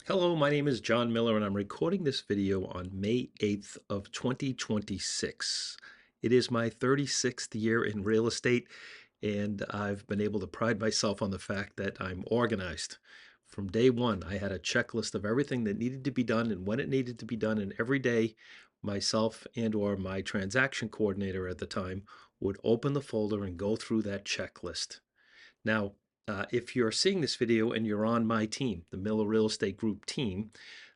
Hello, my name is John Miller, and I'm recording this video on May 8th of 2026. It is my 36th year in real estate, and I've been able to pride myself on the fact that I'm organized. From day one, I had a checklist of everything that needed to be done and when it needed to be done, and every day, myself and or my transaction coordinator at the time would open the folder and go through that checklist. Now, if you're seeing this video and you're on my team, the Miller Real Estate Group team,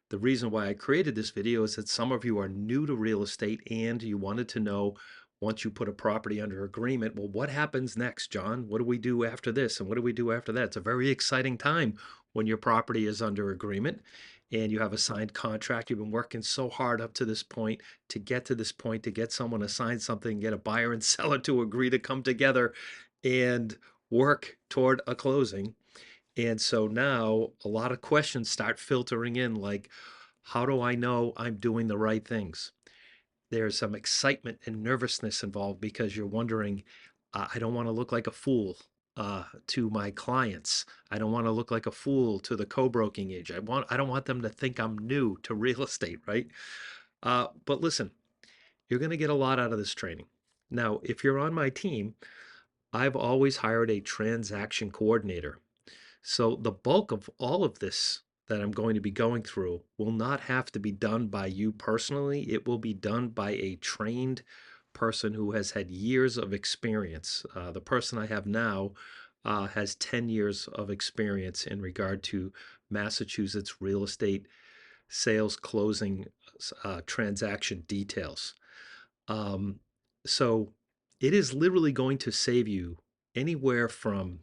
the reason why I created this video is that some of you are new to real estate and you wanted to know, once you put a property under agreement, well, what happens next, John? What do we do after this? And what do we do after that? It's a very exciting time when your property is under agreement and you have a signed contract. You've been working so hard up to this point to get to this point, to get someone to sign something, get a buyer and seller to agree to come together and work toward a closing. And so now a lot of questions start filtering in, like, how do I know I'm doing the right things? There's some excitement and nervousness involved because you're wondering, I don't want to look like a fool to my clients. I don't want to look like a fool to the co-broking agent. I don't want them to think I'm new to real estate, right? But listen, you're going to get a lot out of this training. Now, if you're on my team, I've always hired a transaction coordinator. So the bulk of all of this that I'm going to be going through will not have to be done by you personally. It will be done by a trained person who has had years of experience. The person I have now has 10 years of experience in regard to Massachusetts real estate sales closing transaction details. Um, so it is literally going to save you anywhere from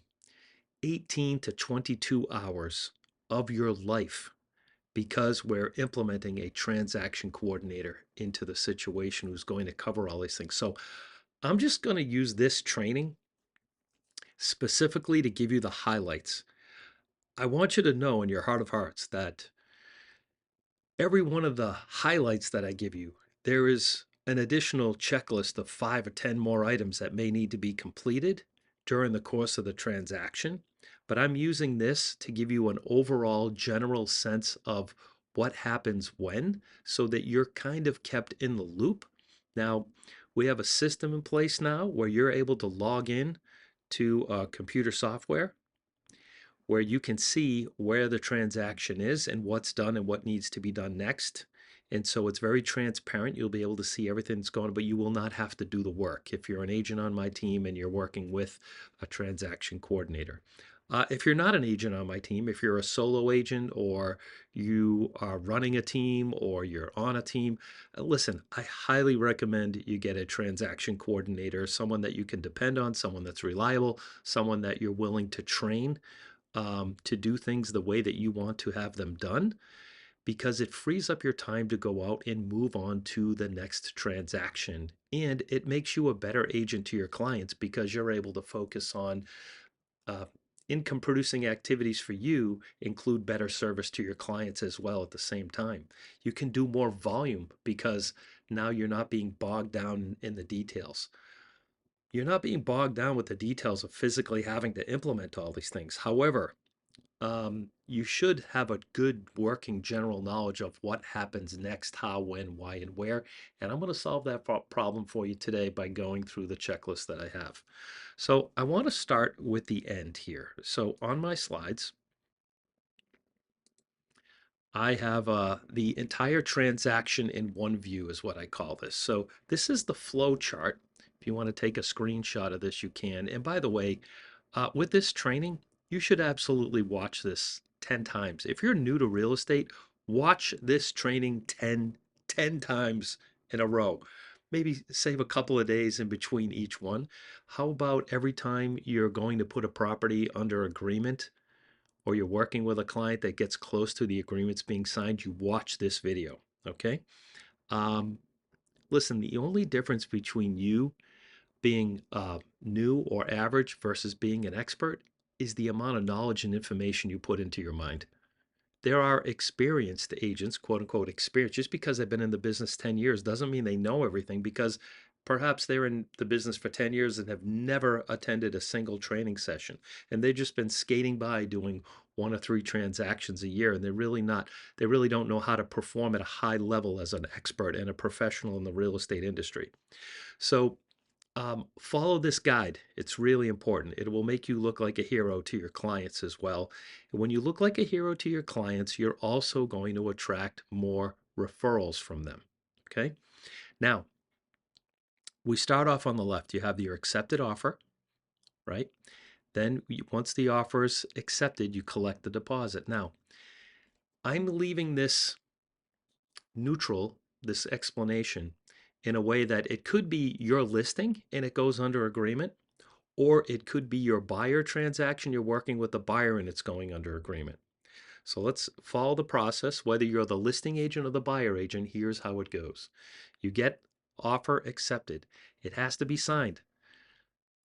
18 to 22 hours of your life because we're implementing a transaction coordinator into the situation who's going to cover all these things. So I'm just going to use this training specifically to give you the highlights. I want you to know in your heart of hearts that every one of the highlights that I give you, there is an additional checklist of 5 or 10 more items that may need to be completed during the course of the transaction. But I'm using this to give you an overall general sense of what happens when, so that you're kind of kept in the loop. Now, we have a system in place now where you're able to log in to computer software where you can see where the transaction is and what's done and what needs to be done next. And so it's very transparent. You'll be able to see everything that's going on, but you will not have to do the work if you're an agent on my team and you're working with a transaction coordinator. If you're not an agent on my team, if you're a solo agent or you are running a team or you're on a team, listen, I highly recommend you get a transaction coordinator, someone that you can depend on, someone that's reliable, someone that you're willing to train to do things the way that you want to have them done, because it frees up your time to go out and move on to the next transaction. And it makes you a better agent to your clients because you're able to focus on uh, income producing activities for you, include better service to your clients as well at the same time. You can do more volume because now you're not being bogged down in the details. You're not being bogged down with the details of physically having to implement all these things. However, you should have a good working general knowledge of what happens next, how, when, why, and where. And I'm going to solve that problem for you today by going through the checklist that I have. So I want to start with the end here. So on my slides, I have the entire transaction in one view is what I call this. So this is the flow chart. If you want to take a screenshot of this, you can. And by the way, with this training, you should absolutely watch this 10 times. If you're new to real estate, watch this training 10 times in a row. Maybe save a couple of days in between each one. How about every time you're going to put a property under agreement or you're working with a client that gets close to the agreements being signed, you watch this video, okay? Um, Listen, the only difference between you being new or average versus being an expert is the amount of knowledge and information you put into your mind. There are experienced agents, quote unquote, experienced. Just because they've been in the business 10 years doesn't mean they know everything, because Perhaps they're in the business for 10 years and have never attended a single training session. And they've just been skating by doing 1 or 3 transactions a year. And they really don't know how to perform at a high level as an expert and a professional in the real estate industry. So follow this guide. It's really important. It will make you look like a hero to your clients as well. And when you look like a hero to your clients, you're also going to attract more referrals from them. Okay. Now, we start off on the left. You have your accepted offer, right? Then once the offer is accepted, you collect the deposit. Now, I'm leaving this neutral, this explanation, in a way that it could be your listing and it goes under agreement, or it could be your buyer transaction. You're working with the buyer and it's going under agreement. So let's follow the process. Whether you're the listing agent or the buyer agent, here's how it goes. You get offer accepted. It has to be signed.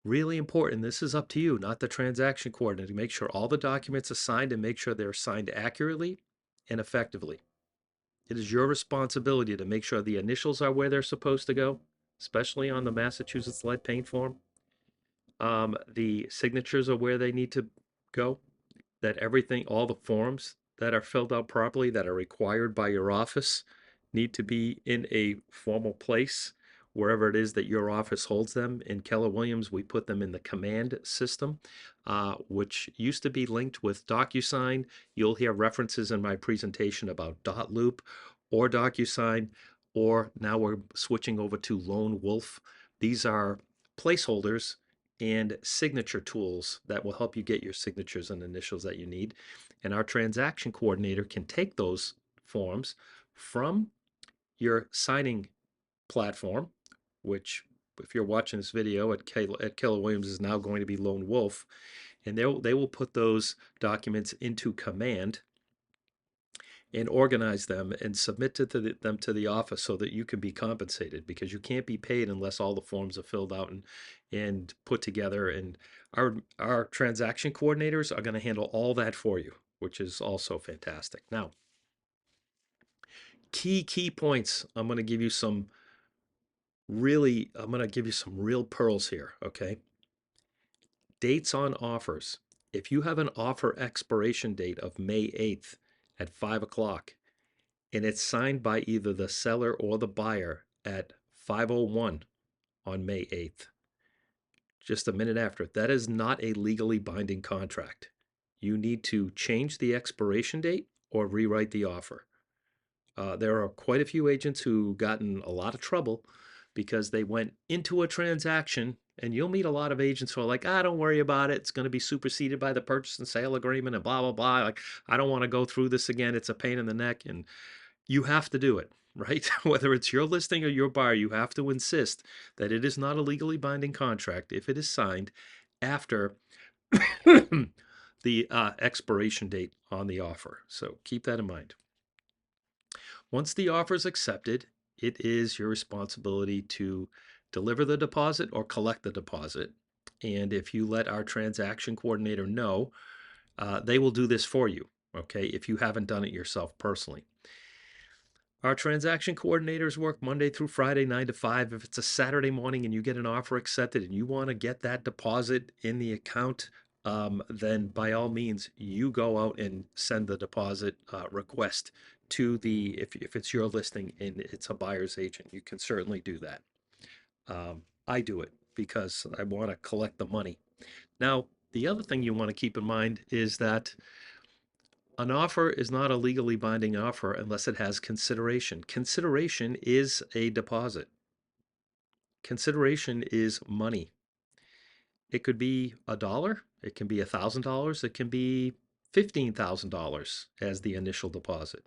Really important. This is up to you, not the transaction coordinator. Make sure all the documents are signed and make sure they're signed accurately and effectively. It is your responsibility to make sure the initials are where they're supposed to go, especially on the Massachusetts lead paint form. The signatures are where they need to go, that everything, all the forms that are filled out properly, that are required by your office, need to be in a formal place wherever it is that your office holds them. In Keller Williams, we put them in the command system, which used to be linked with DocuSign. You'll hear references in my presentation about dotloop or DocuSign, or now we're switching over to Lone Wolf. These are placeholders and signature tools that will help you get your signatures and initials that you need. And our transaction coordinator can take those forms from your signing platform, which, if you're watching this video at Keller Williams, is now going to be Lone Wolf, and they will put those documents into command and organize them and submit them to the office so that you can be compensated, because you can't be paid unless all the forms are filled out and put together. And our transaction coordinators are going to handle all that for you, which is also fantastic. Now, key points. I'm going to give you some real pearls here, okay? Dates on offers. If you have an offer expiration date of May 8th at 5 o'clock, and it's signed by either the seller or the buyer at 5:01 on May 8th, just a minute after, that is not a legally binding contract. You need to change the expiration date or rewrite the offer. There are quite a few agents who got in a lot of trouble because they went into a transaction, and you'll meet a lot of agents who are like, don't worry about it. It's going to be superseded by the purchase and sale agreement and blah, blah, blah. Like, I don't want to go through this again. It's a pain in the neck. And you have to do it, right? Whether it's your listing or your buyer, you have to insist that it is not a legally binding contract if it is signed after the expiration date on the offer. So keep that in mind. Once the offer is accepted, it is your responsibility to deliver the deposit or collect the deposit. And if you let our transaction coordinator know, they will do this for you, okay, if you haven't done it yourself personally. Our transaction coordinators work Monday through Friday, 9 to 5. If it's a Saturday morning and you get an offer accepted and you want to get that deposit in the account, then by all means, you go out and send the deposit request to if it's your listing and it's a buyer's agent, you can certainly do that. I do it because I want to collect the money. Now, the other thing you want to keep in mind is that an offer is not a legally binding offer unless it has consideration. Consideration is a deposit. Consideration is money. It could be $1, it can be $1,000, it can be $15,000 as the initial deposit.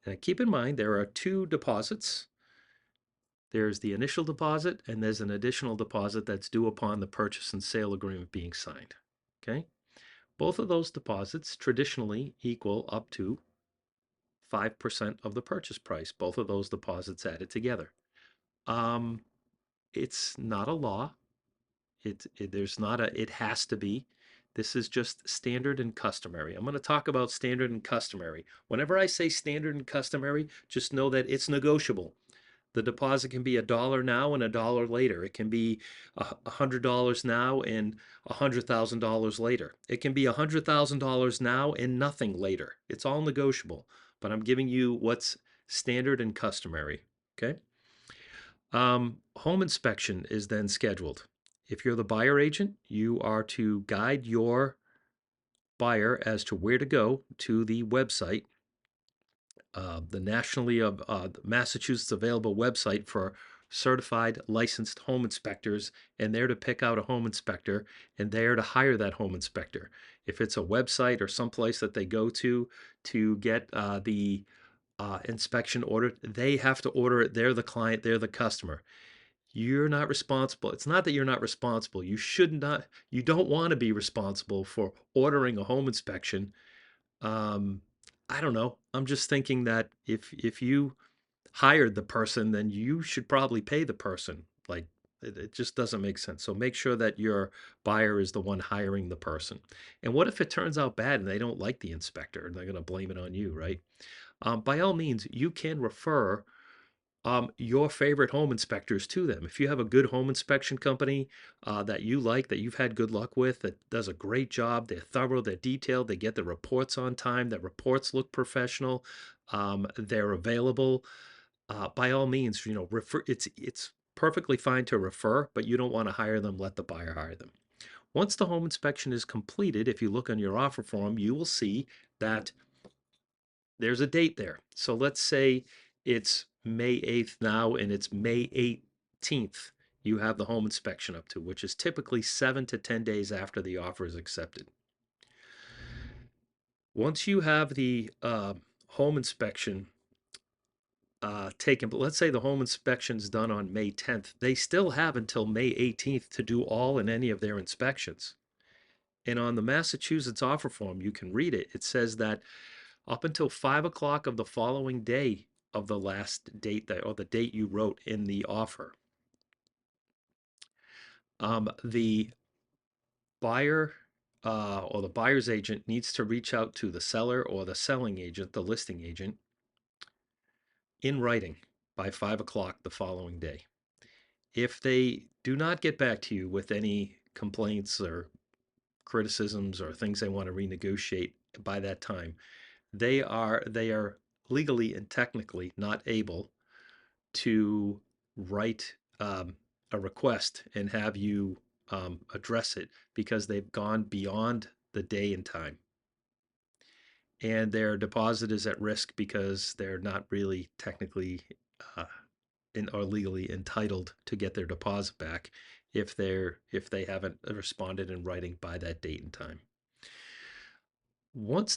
And keep in mind, there are 2 deposits. There's the initial deposit, and there's an additional deposit that's due upon the purchase and sale agreement being signed. Okay? Both of those deposits traditionally equal up to 5% of the purchase price, both of those deposits added together. It's not a law. It has to be. This is just standard and customary. I'm going to talk about standard and customary. Whenever I say standard and customary, just know that it's negotiable. The deposit can be $1 now and $1 later. It can be $100 now and $100,000 later. It can be $100,000 now and nothing later. It's all negotiable, but I'm giving you what's standard and customary. Okay. Home inspection is then scheduled. If you're the buyer agent, you are to guide your buyer as to where to go to the website, the nationally of Massachusetts available website for certified licensed home inspectors, and they're to pick out a home inspector, and they're to hire that home inspector. If it's a website or someplace that they go to get the inspection ordered, they have to order it. They're the client, they're the customer. You're not responsible. It's not that you're not responsible. You should not, you don't want to be responsible for ordering a home inspection. um, I don't know. I'm just thinking that if you hired the person, then you should probably pay the person. Like it just doesn't make sense. So make sure that your buyer is the one hiring the person. And what if it turns out bad and they don't like the inspector and they're going to blame it on you, right? By all means, you can refer your favorite home inspectors to them. If you have a good home inspection company that you like, that you've had good luck with, that does a great job, they're thorough, they're detailed, they get the reports on time, the reports look professional, they're available. By all means, refer. It's perfectly fine to refer, but you don't want to hire them. Let the buyer hire them. Once the home inspection is completed, if you look on your offer form, you will see that there's a date there. So let's say it's May 8th now and it's May 18th. You have the home inspection up to, which is typically 7 to 10 days after the offer is accepted. Once you have the home inspection taken, but let's say the home inspection is done on May 10th, they still have until May 18th to do all and any of their inspections. And on the Massachusetts offer form, you can read it. It says that up until 5 o'clock of the following day of the last date that, or the date you wrote in the offer, the buyer or the buyer's agent needs to reach out to the seller or the selling agent, the listing agent, in writing by 5 o'clock the following day. If they do not get back to you with any complaints or criticisms or things they want to renegotiate by that time, they are legally and technically not able to write a request and have you address it because they've gone beyond the day and time. And their deposit is at risk because they're not really technically uh, or legally entitled to get their deposit back if they haven't responded in writing by that date and time. Once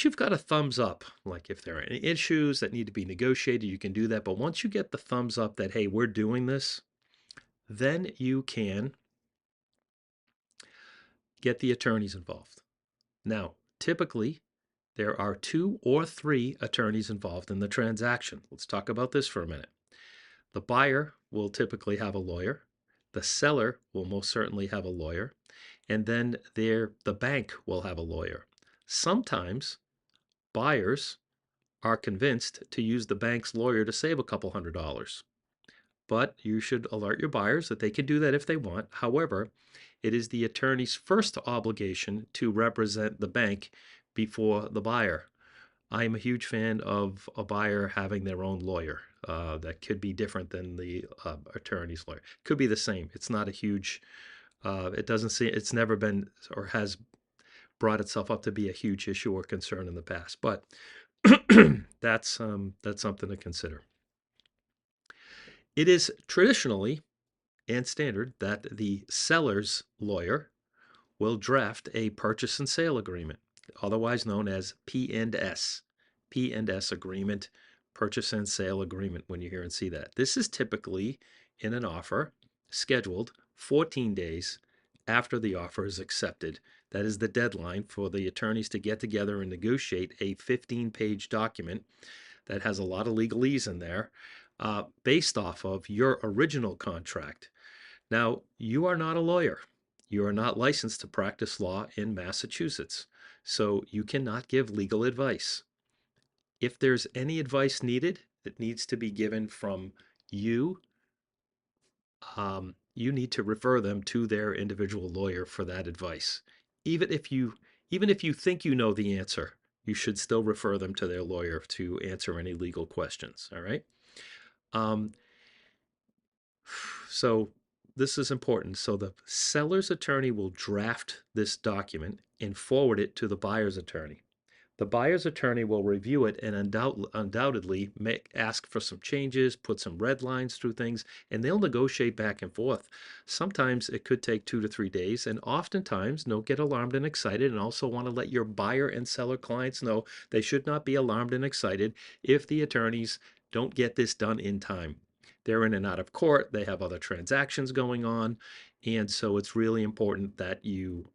you've got a thumbs up, like if there are any issues that need to be negotiated, you can do that. But once you get the thumbs up that, hey, we're doing this, then you can get the attorneys involved. Now, typically, there are 2 or 3 attorneys involved in the transaction. Let's talk about this for a minute. The buyer will typically have a lawyer. The seller will most certainly have a lawyer. And then the bank will have a lawyer. Sometimes buyers are convinced to use the bank's lawyer to save a couple $100. But you should alert your buyers that they can do that if they want. However, it is the attorney's first obligation to represent the bank before the buyer. I am a huge fan of a buyer having their own lawyer. That could be different than the attorney's lawyer. Could be the same. It's not a huge. It doesn't seem. It's never been or has brought itself up to be a huge issue or concern in the past. But that's something to consider. It is traditionally and standard that the seller's lawyer will draft a purchase and sale agreement, otherwise known as P&S. P&S agreement, purchase and sale agreement, when you hear and see that. This is typically in an offer scheduled 14 days after the offer is accepted. That is the deadline for the attorneys to get together and negotiate a 15-page document that has a lot of legalese in there based off of your original contract. Now, you are not a lawyer. You are not licensed to practice law in Massachusetts, so you cannot give legal advice. If there's any advice needed, it needs to be given from you you need to refer them to their individual lawyer for that advice. Even if you even if you think you know the answer, you should still refer them to their lawyer to answer any legal questions. All right. Um, so this is important. So the seller's attorney will draft this document and forward it to the buyer's attorney. The buyer's attorney will review it and undoubtedly ask for some changes, put some red lines through things, and they'll negotiate back and forth. Sometimes it could take 2 to 3 days, and oftentimes, don't get alarmed and excited, and also want to let your buyer and seller clients know they should not be alarmed and excited if the attorneys don't get this done in time. They're in and out of court, they have other transactions going on, and so it's really important that you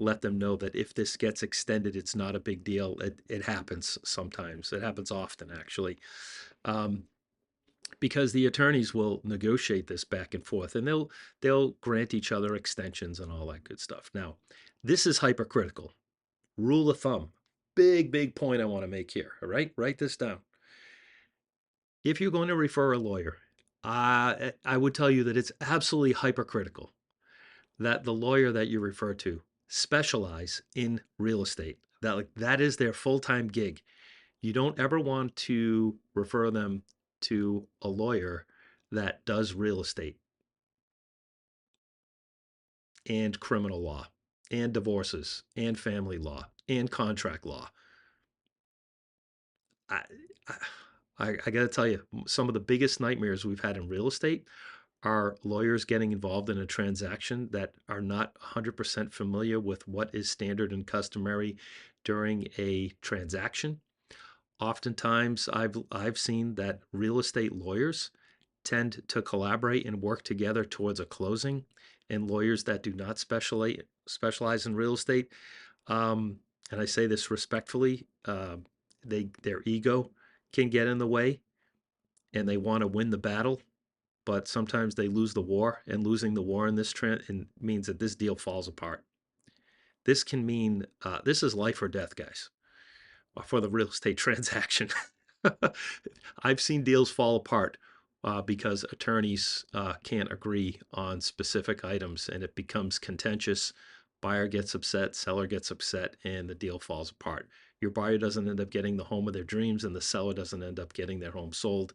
let them know that if this gets extended, it's not a big deal. It happens sometimes. It happens often, actually, um, because the attorneys will negotiate this back and forth, and they'll grant each other extensions and all that good stuff. Now, this is hypercritical. Rule of thumb. Big point I want to make here. All right, write this down. If you're going to refer a lawyer, I would tell you that it's absolutely hypercritical that the lawyer that you refer to specialize in real estate. That is their full-time gig. You don't ever want to refer them to a lawyer that does real estate and criminal law and divorces and family law and contract law. I, I got to tell you, some of the biggest nightmares we've had in real estate are lawyers getting involved in a transaction that are not 100% familiar with what is standard and customary during a transaction. Oftentimes, I've seen that real estate lawyers tend to collaborate and work together towards a closing, and lawyers that do not specialize in real estate, um, and I say this respectfully, their ego can get in the way, and they want to win the battle, but sometimes they lose the war, and losing the war in this trend means that this deal falls apart. This can mean this is life or death, guys, for the real estate transaction. I've seen deals fall apart because attorneys can't agree on specific items, and it becomes contentious. Buyer gets upset, seller gets upset, and the deal falls apart. Your buyer doesn't end up getting the home of their dreams, and the seller doesn't end up getting their home sold.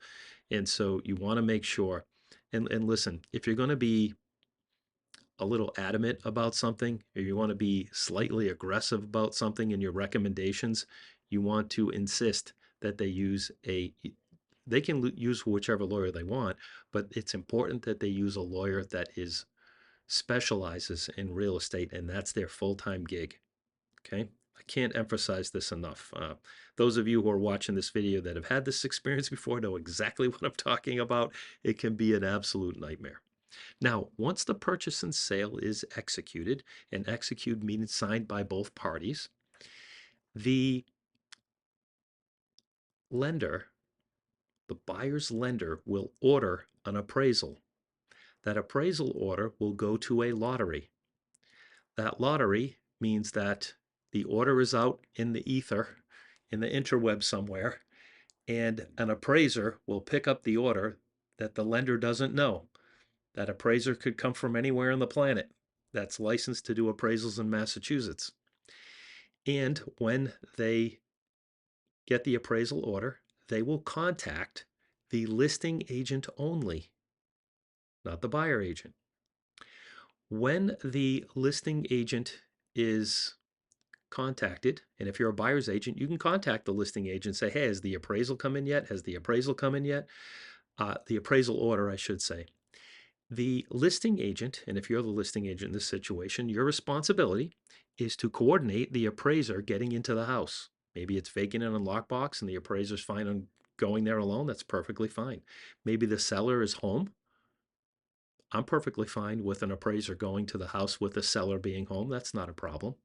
And so you want to make sure, and listen, if you're going to be a little adamant about something, or you want to be slightly aggressive about something in your recommendations, you want to insist that they can use whichever lawyer they want, but it's important that they use a lawyer that is specializes in real estate, and that's their full-time gig. Okay. I can't emphasize this enough. Those of you who are watching this video that have had this experience before know exactly what I'm talking about. It can be an absolute nightmare. Now, once the purchase and sale is executed, and execute means signed by both parties, the lender, the buyer's lender, will order an appraisal. That appraisal order will go to a lottery. That lottery means that the order is out in the ether, in the interweb somewhere, and an appraiser will pick up the order that the lender doesn't know. That appraiser could come from anywhere on the planet that's licensed to do appraisals in Massachusetts. And when they get the appraisal order, they will contact the listing agent only, not the buyer agent. When the listing agent is contacted, and if you're a buyer's agent, you can contact the listing agent and say, hey, has the appraisal come in yet? Has the appraisal come in yet? The appraisal order, I should say. The listing agent, and if you're the listing agent in this situation, your responsibility is to coordinate the appraiser getting into the house. Maybe it's vacant in a lockbox and the appraiser's fine on going there alone. That's perfectly fine. Maybe the seller is home. I'm perfectly fine with an appraiser going to the house with the seller being home. That's not a problem.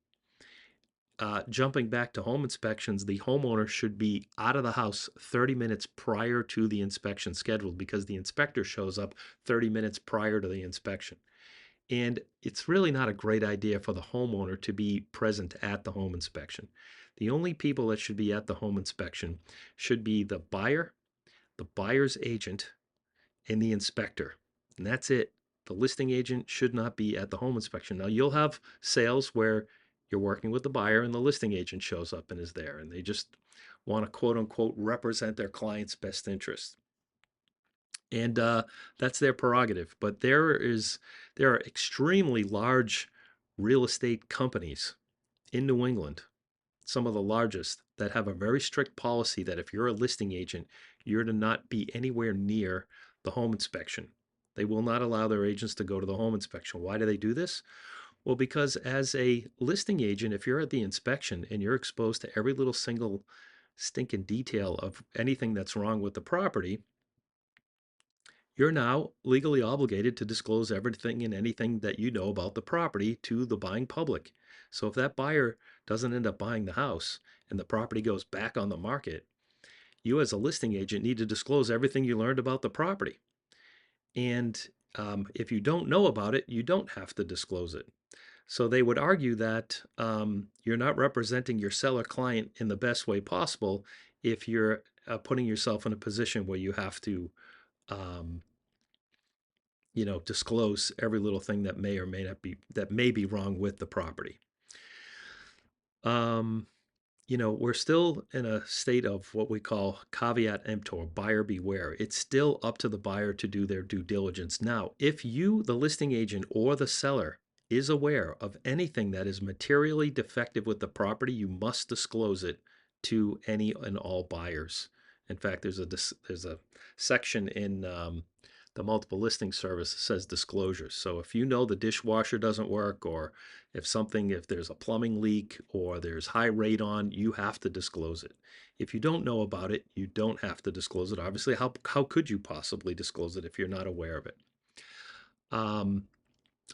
Jumping back to home inspections, the homeowner should be out of the house 30 minutes prior to the inspection scheduled, because the inspector shows up 30 minutes prior to the inspection. And it's really not a great idea for the homeowner to be present at the home inspection. The only people that should be at the home inspection should be the buyer, the buyer's agent, and the inspector. And that's it. The listing agent should not be at the home inspection. Now, you'll have sales where you're working with the buyer and the listing agent shows up and is there, and they just want to quote unquote represent their client's best interest. And that's their prerogative. But there are extremely large real estate companies in New England, some of the largest, that have a very strict policy that if you're a listing agent, you're to not be anywhere near the home inspection. They will not allow their agents to go to the home inspection. Why do they do this? Well, because as a listing agent, if you're at the inspection and you're exposed to every little single stinking detail of anything that's wrong with the property, you're now legally obligated to disclose everything and anything that you know about the property to the buying public. So if that buyer doesn't end up buying the house and the property goes back on the market, you as a listing agent need to disclose everything you learned about the property. And if you don't know about it, you don't have to disclose it. So they would argue that you're not representing your seller client in the best way possible if you're putting yourself in a position where you have to um, disclose every little thing that may or may not be that may be wrong with the property. Um, we're still in a state of what we call caveat emptor, buyer beware. It's still up to the buyer to do their due diligence. Now, if you, the listing agent or the seller, is aware of anything that is materially defective with the property, you must disclose it to any and all buyers. In fact, there's a section in the multiple listing service that says disclosures. So if you know the dishwasher doesn't work, or if there's a plumbing leak or there's high radon, you have to disclose it. If you don't know about it, you don't have to disclose it. Obviously, how could you possibly disclose it if you're not aware of it?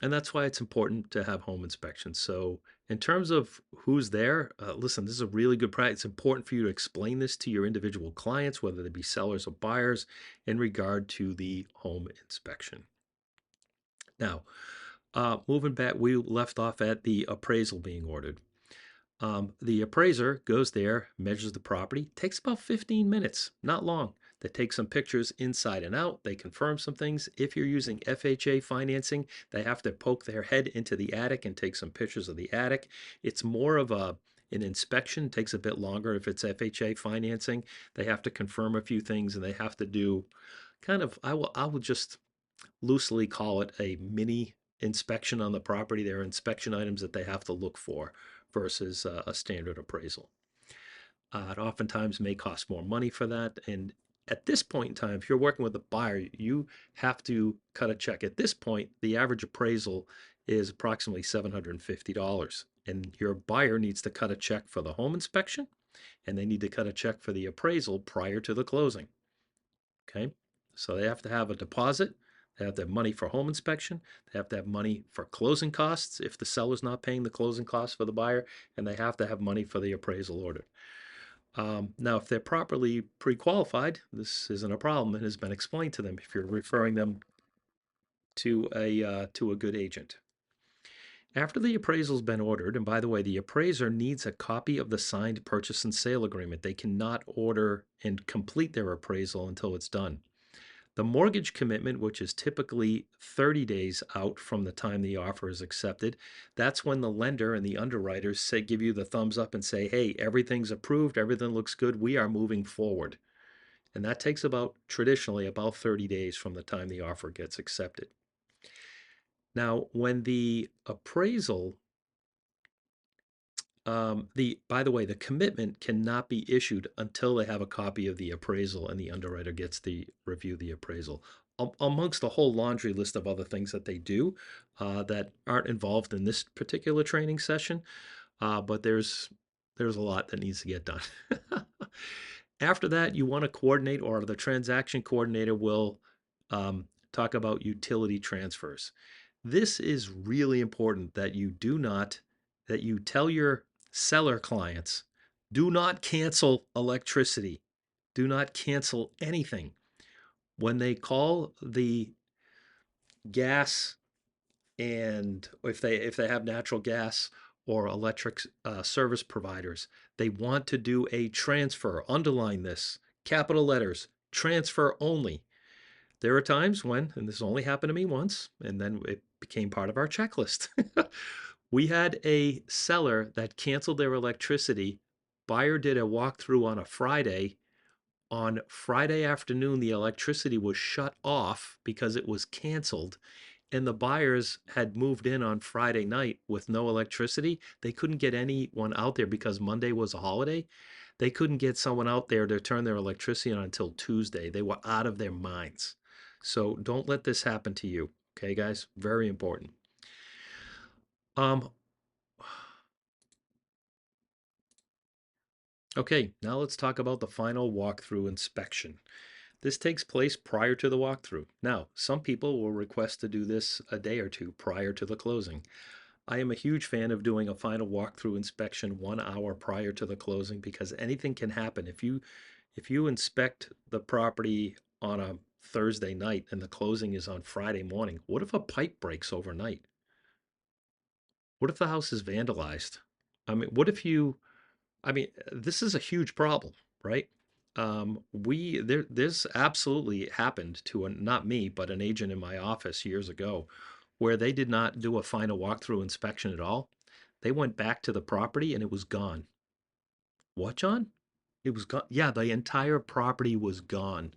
And that's why it's important to have home inspections. So in terms of who's there, listen, this is a really good practice. It's important for you to explain this to your individual clients, whether they be sellers or buyers, in regard to the home inspection. Now, moving back, we left off at the appraisal being ordered. The appraiser goes there, measures the property, takes about 15 minutes, not long. They take some pictures inside and out. They confirm some things. If you're using FHA financing, they have to poke their head into the attic and take some pictures of the attic. It's more of an inspection. It takes a bit longer if it's FHA financing. They have to confirm a few things, and they have to do kind of, I will just loosely call it a mini inspection on the property. There are inspection items that they have to look for versus a standard appraisal. It oftentimes may cost more money for that. And at this point in time, if you're working with a buyer, you have to cut a check. At this point, the average appraisal is approximately $750. And your buyer needs to cut a check for the home inspection, and they need to cut a check for the appraisal prior to the closing. Okay? So they have to have a deposit. They have to have money for home inspection. They have to have money for closing costs if the seller's not paying the closing costs for the buyer, and they have to have money for the appraisal order. Now, if they're properly pre-qualified, this isn't a problem and has been explained to them if you're referring them to a good agent. After the appraisal's been ordered, and by the way, the appraiser needs a copy of the signed purchase and sale agreement. They cannot order and complete their appraisal until it's done. The mortgage commitment, which is typically 30 days out from the time the offer is accepted, that's when the lender and the underwriters give you the thumbs up and say, hey, everything's approved, everything looks good, we are moving forward. And that takes traditionally about 30 days from the time the offer gets accepted. Now, when the appraisal by the way, the commitment cannot be issued until they have a copy of the appraisal and the underwriter gets to review the appraisal. Amongst a whole laundry list of other things that they do that aren't involved in this particular training session, but there's a lot that needs to get done. After that, you want to coordinate, or the transaction coordinator will talk about utility transfers. This is really important that you tell your seller clients, do not cancel electricity. Do not cancel anything. When they call the gas, and if they have natural gas or electric service providers, they want to do a transfer. Underline this, capital letters, transfer only. There are times when, and this only happened to me once, and then it became part of our checklist. We had a seller that canceled their electricity. Buyer did a walkthrough on a Friday. On Friday afternoon, the electricity was shut off because it was canceled, and the buyers had moved in on Friday night with no electricity. They couldn't get anyone out there because Monday was a holiday. They couldn't get someone out there to turn their electricity on until Tuesday. They were out of their minds. So don't let this happen to you. Okay, guys? Very important. Um, okay, now let's talk about the final walkthrough inspection. This takes place prior to the walkthrough. Now, some people will request to do this a day or two prior to the closing. I am a huge fan of doing a final walkthrough inspection 1 hour prior to the closing because anything can happen. If you inspect the property on a Thursday night and the closing is on Friday morning, what if a pipe breaks overnight? What if the house is vandalized? I mean, what if you I mean, this is a huge problem, right? This absolutely happened to not me, but an agent in my office years ago, where they did not do a final walkthrough inspection at all. They went back to the property and it was gone. What, John? It was gone. Yeah, the entire property was gone.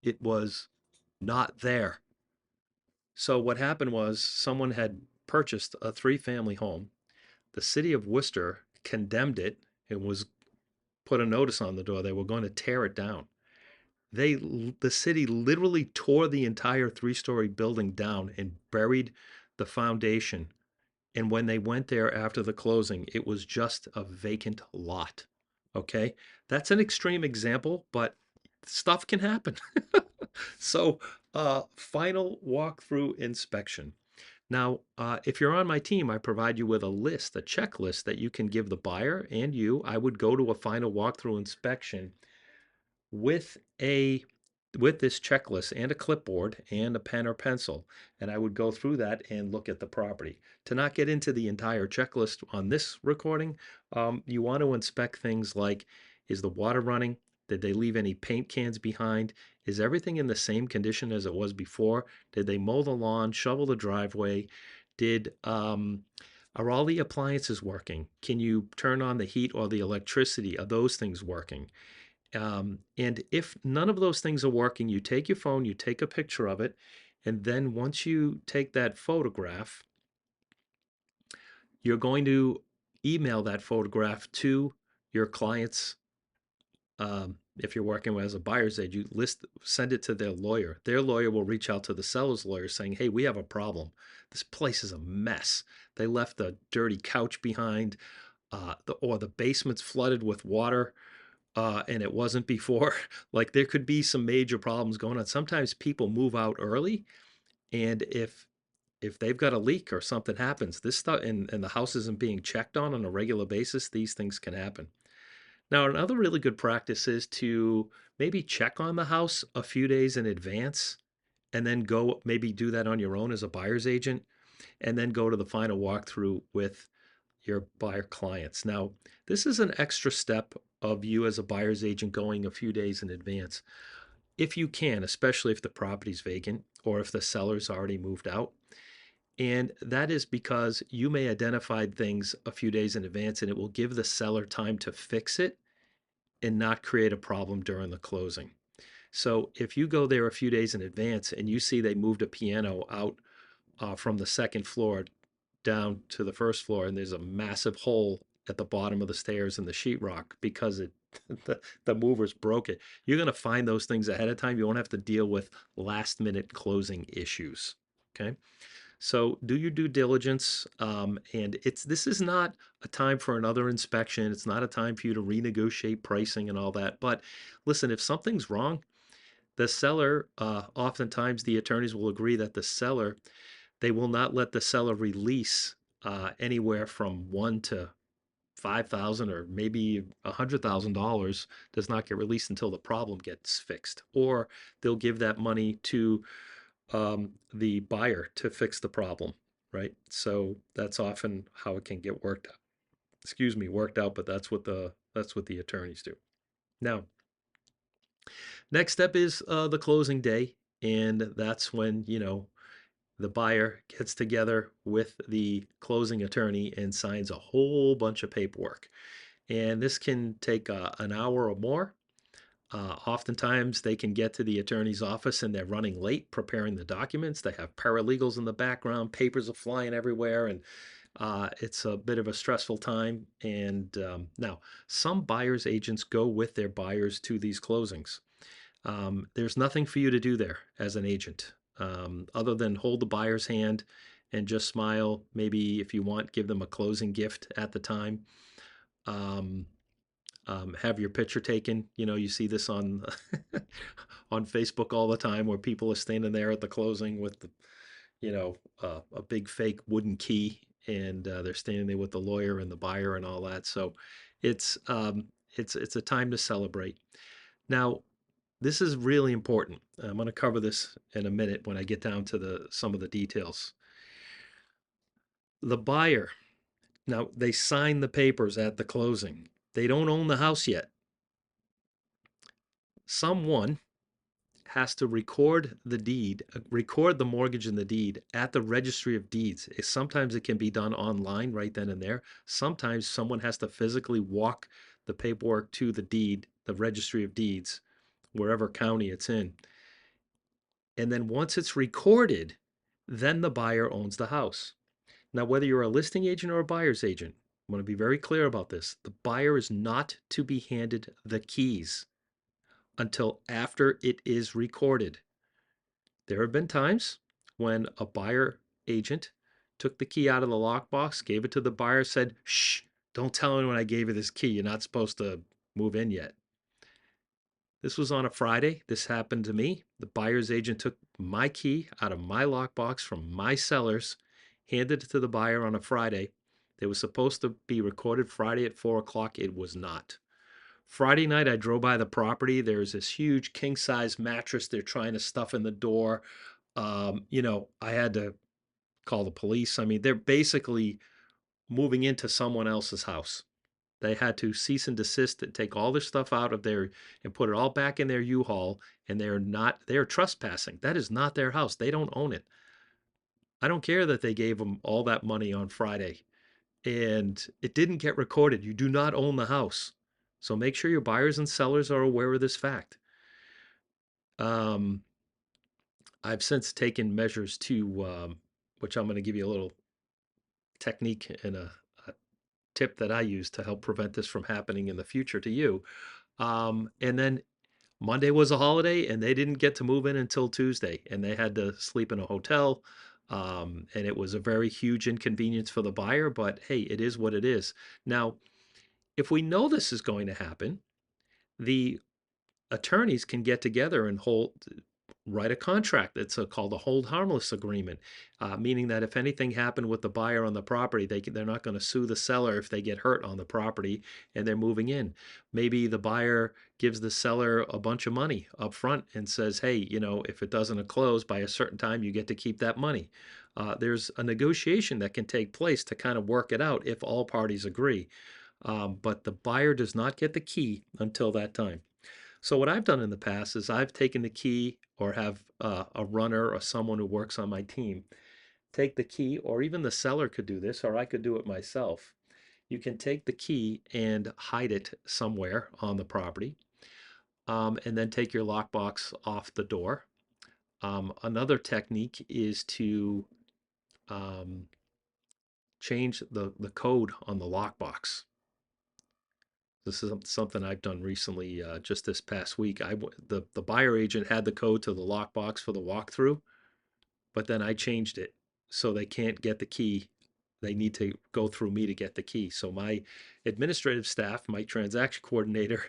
It was not there. So what happened was someone had purchased a three-family home. The city of Worcester condemned it and was put a notice on the door. They were going to tear it down. The city literally tore the entire three-story building down and buried the foundation. And when they went there after the closing, it was just a vacant lot. Okay, that's an extreme example, but stuff can happen. So, final walkthrough inspection. Now, if you're on my team, I provide you with a list, a checklist that you can give the buyer and you. I would go to a final walkthrough inspection with a with this checklist and a clipboard and a pen or pencil, and I would go through that and look at the property. To not get into the entire checklist on this recording, you want to inspect things like, is the water running? Did they leave any paint cans behind? Is everything in the same condition as it was before? Did they mow the lawn, shovel the driveway? Did Are all the appliances working? Can you turn on the heat or the electricity? Are those things working? And if none of those things are working, you take your phone, you take a picture of it, and then once you take that photograph, you're going to email that photograph to your clients. If you're working as a buyer's agent, send it to their lawyer. Their lawyer will reach out to the seller's lawyer saying, "Hey, we have a problem. This place is a mess. They left a dirty couch behind, or the basement's flooded with water." And it wasn't before. Like there could be some major problems going on. Sometimes people move out early, and if they've got a leak or something happens, this stuff and the house isn't being checked on a regular basis, these things can happen. Now, another really good practice is to maybe check on the house a few days in advance and then go maybe do that on your own as a buyer's agent and then go to the final walkthrough with your buyer clients. Now, this is an extra step of you as a buyer's agent going a few days in advance. If you can, especially if the property's vacant or if the seller's already moved out. And that is because you may identify things a few days in advance and it will give the seller time to fix it and not create a problem during the closing. So if you go there a few days in advance and you see they moved a piano out from the second floor down to the first floor, and there's a massive hole at the bottom of the stairs in the sheetrock because the movers broke it. You're going to find those things ahead of time. You won't have to deal with last minute closing issues. Okay. So do your due diligence. And this is not a time for another inspection. It's not a time for you to renegotiate pricing and all that. But listen, if something's wrong, the seller, oftentimes the attorneys will agree that the seller, they will not let the seller release anywhere from 1 to 5,000 or maybe $100,000 does not get released until the problem gets fixed, or they'll give that money to the buyer to fix the problem, right? So that's often how it can get worked out. Excuse me, worked out, but that's what the attorneys do. Now, next step is the closing day. and that's when, the buyer gets together with the closing attorney and signs a whole bunch of paperwork. And this can take an hour or more. Oftentimes, they can get to the attorney's office and they're running late preparing the documents. They have paralegals in the background, papers are flying everywhere, and it's a bit of a stressful time. And now, some buyers agents go with their buyers to these closings. There's nothing for you to do there as an agent, other than hold the buyer's hand and just smile. Maybe if you want, give them a closing gift at the time. Um, have your picture taken. You see this on on Facebook all the time, where people are standing there at the closing with a big fake wooden key, and they're standing there with the lawyer and the buyer and all that. So it's a time to celebrate. Now, this is really important. I'm going to cover this in a minute when I get down to some of the details. The buyer, now they sign the papers at the closing. They don't own the house yet. Someone has to record the deed, record the mortgage and the deed at the registry of deeds. Sometimes it can be done online right then and there. Sometimes someone has to physically walk the paperwork to the deed, the registry of deeds, wherever county it's in. And then once it's recorded, then the buyer owns the house. Now, whether you're a listing agent or a buyer's agent, I want to be very clear about this. The buyer is not to be handed the keys until after it is recorded. There have been times when a buyer agent took the key out of the lockbox, gave it to the buyer, said, "Shh, don't tell anyone I gave you this key. You're not supposed to move in yet." This was on a Friday. This happened to me. The buyer's agent took my key out of my lockbox from my sellers, handed it to the buyer on a Friday. It was supposed to be recorded Friday at 4 o'clock. It was not. Friday night, I drove by the property. There's this huge king size mattress they're trying to stuff in the door. I had to call the police. I mean, they're basically moving into someone else's house. They had to cease and desist and take all their stuff out of there and put it all back in their U-Haul, and they're trespassing. That is not their house. They don't own it. I don't care that they gave them all that money on Friday and it didn't get recorded. You do not own the house. So make sure your buyers and sellers are aware of this fact. Um, I've since taken measures to, which I'm going to give you a little technique and a tip that I use to help prevent this from happening in the future to you. And then Monday was a holiday and they didn't get to move in until Tuesday and they had to sleep in a hotel. And it was a very huge inconvenience for the buyer, but hey, it is what it is. Now, if we know this is going to happen, the attorneys can get together and write a contract. It's called a hold harmless agreement, meaning that if anything happened with the buyer on the property, they're not going to sue the seller if they get hurt on the property and they're moving in. Maybe the buyer gives the seller a bunch of money up front and says, hey, if it doesn't close by a certain time, you get to keep that money. There's a negotiation that can take place to kind of work it out if all parties agree. But the buyer does not get the key until that time. So what I've done in the past is I've taken the key or have a runner or someone who works on my team take the key, or even the seller could do this, or I could do it myself. You can take the key and hide it somewhere on the property, and then take your lockbox off the door. Another technique is to change the code on the lockbox. This is something I've done recently, just this past week. The buyer agent had the code to the lockbox for the walkthrough, but then I changed it so they can't get the key. They need to go through me to get the key. So my administrative staff, my transaction coordinator,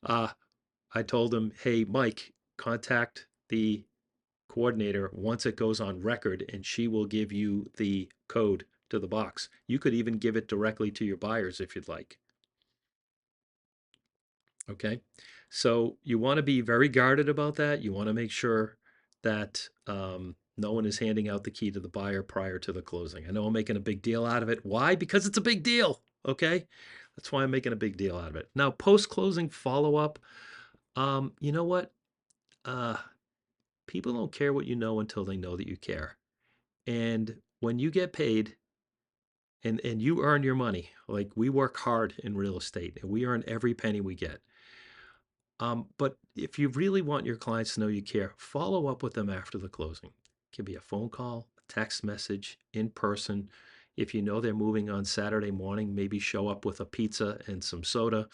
I told him, hey, Mike, contact the coordinator once it goes on record, and she will give you the code to the box. You could even give it directly to your buyers if you'd like. Okay, so you want to be very guarded about that. You want to make sure that no one is handing out the key to the buyer prior to the closing. I know I'm making a big deal out of it. Why? Because it's a big deal. Okay, that's why I'm making a big deal out of it. Now, post-closing follow-up. You know what? Uh, People don't care what you know until they know that you care. And when you get paid and you earn your money, like we work hard in real estate and we earn every penny we get. But if you really want your clients to know you care, follow up with them after the closing. It can be a phone call, a text message, in person. If you know they're moving on Saturday morning, maybe show up with a pizza and some soda,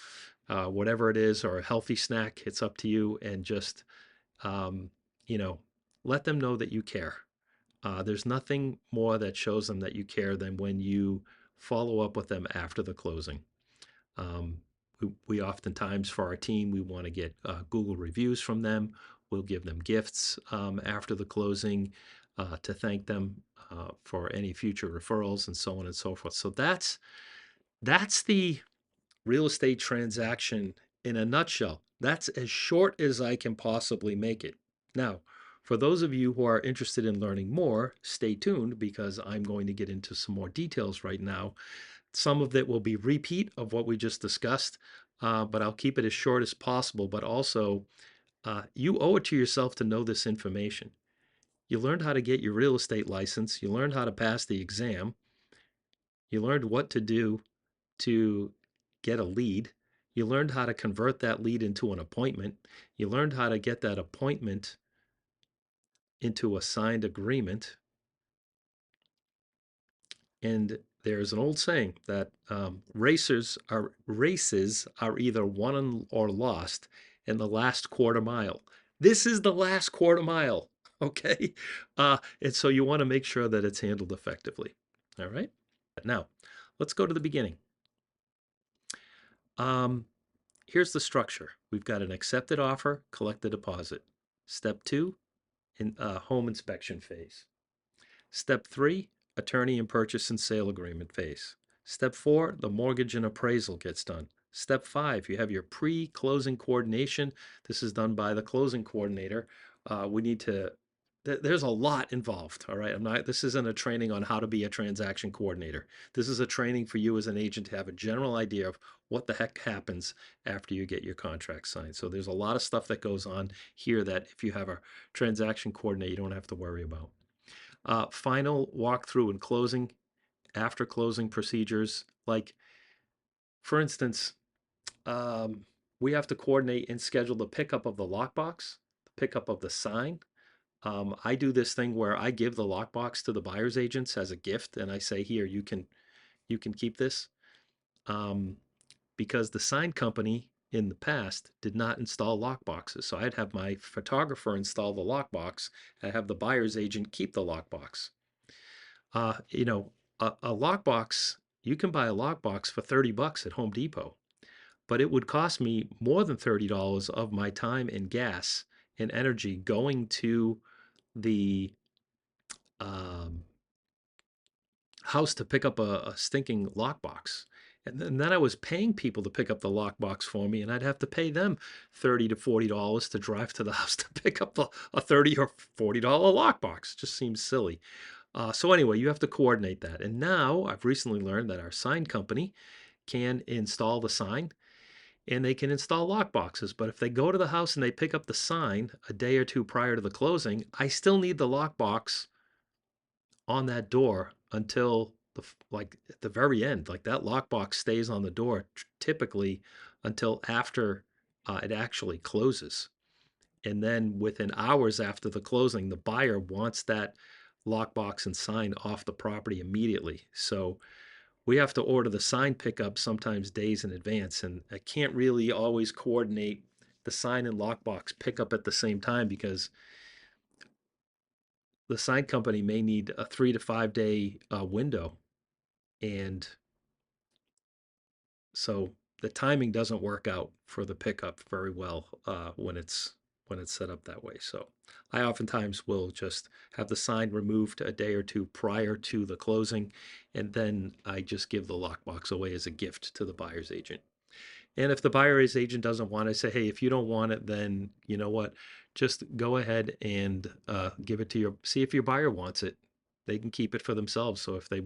whatever it is, or a healthy snack. It's up to you. And just, um, you know, let them know that you care. There's nothing more that shows them that you care than when you follow up with them after the closing. Um, we oftentimes, for our team, we want to get Google reviews from them. We'll give them gifts after the closing to thank them for any future referrals and so on and so forth. So that's the real estate transaction in a nutshell. That's as short as I can possibly make it. Now, for those of you who are interested in learning more, stay tuned because I'm going to get into some more details right now. Some of it will be repeat of what we just discussed, but I'll keep it as short as possible. But also, you owe it to yourself to know this information. You learned how to get your real estate license. You learned how to pass the exam. You learned what to do to get a lead. You learned how to convert that lead into an appointment. You learned how to get that appointment into a signed agreement. And there's an old saying that races are either won or lost in the last quarter mile. This is the last quarter mile, okay? And so you want to make sure that it's handled effectively. All right. Now, let's go to the beginning. Here's the structure. We've got an accepted offer, collect the deposit. Step 2, home inspection phase. Step 3, attorney and purchase and sale agreement phase. Step 4, the mortgage and appraisal gets done. Step 5, you have your pre-closing coordination. This is done by the closing coordinator. We need to, there's a lot involved, all right? This isn't a training on how to be a transaction coordinator. This is a training for you as an agent to have a general idea of what the heck happens after you get your contract signed. So there's a lot of stuff that goes on here that if you have a transaction coordinator, you don't have to worry about. Final walkthrough and closing, after closing procedures. Like, for instance, we have to coordinate and schedule the pickup of the lockbox, the pickup of the sign. I do this thing where I give the lockbox to the buyer's agents as a gift, and I say, "Here, you can keep this," because the sign company in the past did not install lockboxes. So I'd have my photographer install the lockbox and have the buyer's agent keep the lockbox. You know, a lockbox, you can buy a lockbox for $30 at Home Depot, but it would cost me more than $30 of my time and gas and energy going to the um, house to pick up a stinking lockbox. And then I was paying people to pick up the lockbox for me, and I'd have to pay them $30 to $40 to drive to the house to pick up a $30 or $40 lockbox. Just seems silly. So anyway, you have to coordinate that. And now I've recently learned that our sign company can install the sign and they can install lock boxes. But if they go to the house and they pick up the sign a day or two prior to the closing, I still need the lock box on that door until like at the very end. Like that lock box stays on the door typically until after it actually closes. And then within hours after the closing, the buyer wants that lockbox and sign off the property immediately. So we have to order the sign pickup sometimes days in advance, and I can't really always coordinate the sign and lockbox pickup at the same time because the sign company may need a 3 to 5 day window, and so the timing doesn't work out for the pickup very well when it's set up that way. So I oftentimes will just have the sign removed a day or two prior to the closing, and then I just give the lockbox away as a gift to the buyer's agent. And if the buyer's agent doesn't want it, I say, hey, if you don't want it, then you know what? Just go ahead and give it to see if your buyer wants it. They can keep it for themselves. So if they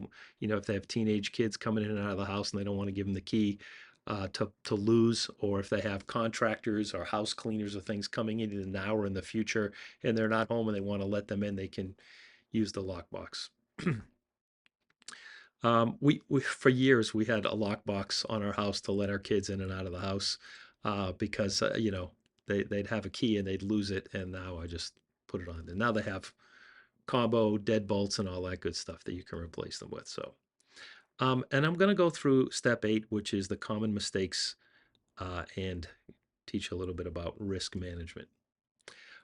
have teenage kids coming in and out of the house and they don't want to give them the key, to lose, or if they have contractors or house cleaners or things coming in either now or in the future, and they're not home and they want to let them in, they can use the lockbox. We for years we had a lockbox on our house to let our kids in and out of the house because they'd have a key and they'd lose it, and now I just put it on. And now they have combo deadbolts and all that good stuff that you can replace them with. So, and I'm going to go through step 8, which is the common mistakes, and teach a little bit about risk management.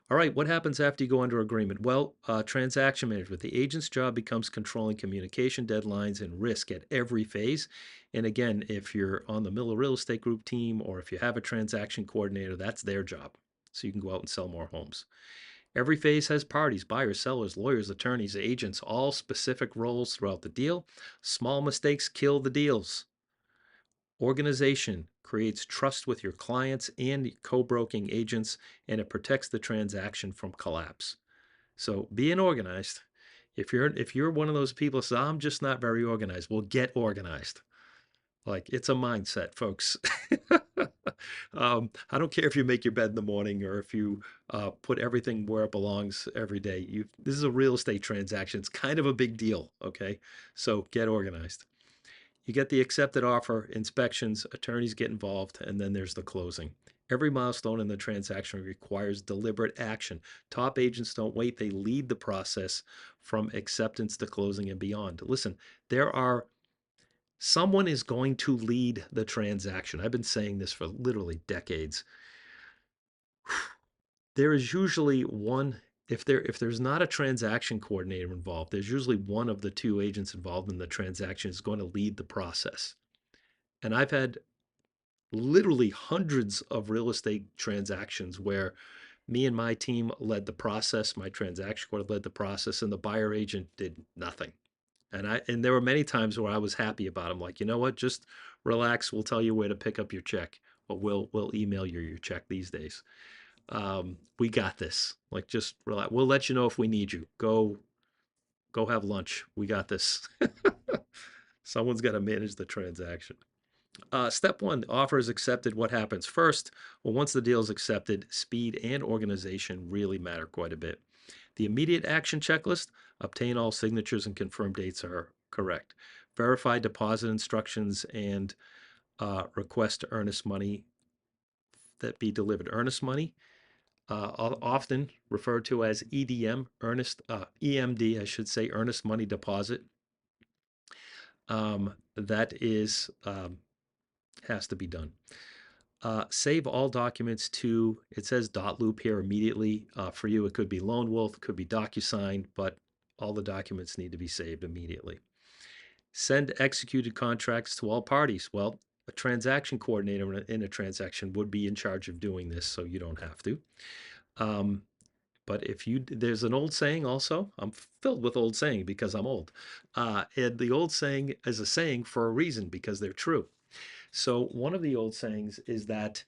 All right, what happens after you go under agreement? Well, transaction management. The agent's job becomes controlling communication, deadlines, and risk at every phase. And again, if you're on the Miller Real Estate Group team or if you have a transaction coordinator, that's their job. So you can go out and sell more homes. Every phase has parties, buyers, sellers, lawyers, attorneys, agents, all specific roles throughout the deal. Small mistakes kill the deals. Organization creates trust with your clients and co-broking agents, and it protects the transaction from collapse. So being organized, if you're one of those people who say, I'm just not very organized, well, get organized. Like, it's a mindset, folks. I don't care if you make your bed in the morning or if you put everything where it belongs every day. This is a real estate transaction. It's kind of a big deal, okay? So get organized. You get the accepted offer, inspections, attorneys get involved, and then there's the closing. Every milestone in the transaction requires deliberate action. Top agents don't wait, they lead the process from acceptance to closing and beyond. Listen, someone is going to lead the transaction. I've been saying this for literally decades. There is usually one, if there's not a transaction coordinator involved, there's usually one of the two agents involved in the transaction is going to lead the process. And I've had literally hundreds of real estate transactions where me and my team led the process, my transaction coordinator led the process, and the buyer agent did nothing. And there were many times where I was happy about them, like, you know what, just relax. We'll tell you where to pick up your check, or we'll email you your check these days. We got this. Like, just relax. We'll let you know if we need you. Go have lunch. We got this. Someone's got to manage the transaction. Step 1, the offer is accepted. What happens first? Well, once the deal is accepted, speed and organization really matter quite a bit. The immediate action checklist: obtain all signatures and confirm dates are correct. Verify deposit instructions and request earnest money that be delivered. Earnest money, often referred to as EDM, EMD, I should say, earnest money deposit. That is has to be done. Save all documents to, it says .loop here, immediately. For you, it could be Lone Wolf, it could be DocuSign, but all the documents need to be saved immediately. Send executed contracts to all parties. Well, a transaction coordinator in a transaction would be in charge of doing this, so you don't have to. But there's an old saying also. I'm filled with old saying because I'm old. And the old saying is a saying for a reason, because they're true. So one of the old sayings is that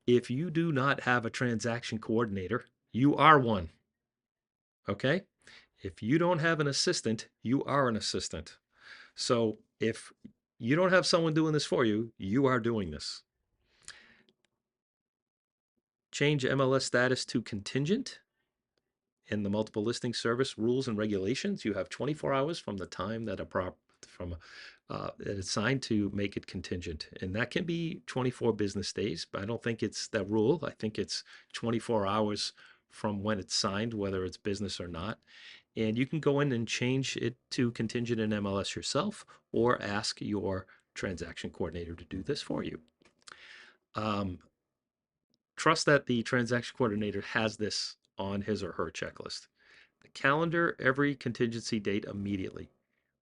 if you do not have a transaction coordinator, you are one. Okay? If you don't have an assistant, you are an assistant. So if you don't have someone doing this for you, you are doing this. Change MLS status to contingent. In the multiple listing service rules and regulations, you have 24 hours from the time that it's signed to make it contingent, and that can be 24 business days. But I don't think it's that rule. I think it's 24 hours from when it's signed, whether it's business or not. And you can go in and change it to contingent in MLS yourself, or ask your transaction coordinator to do this for you. Trust that the transaction coordinator has this on his or her checklist. The calendar every contingency date immediately.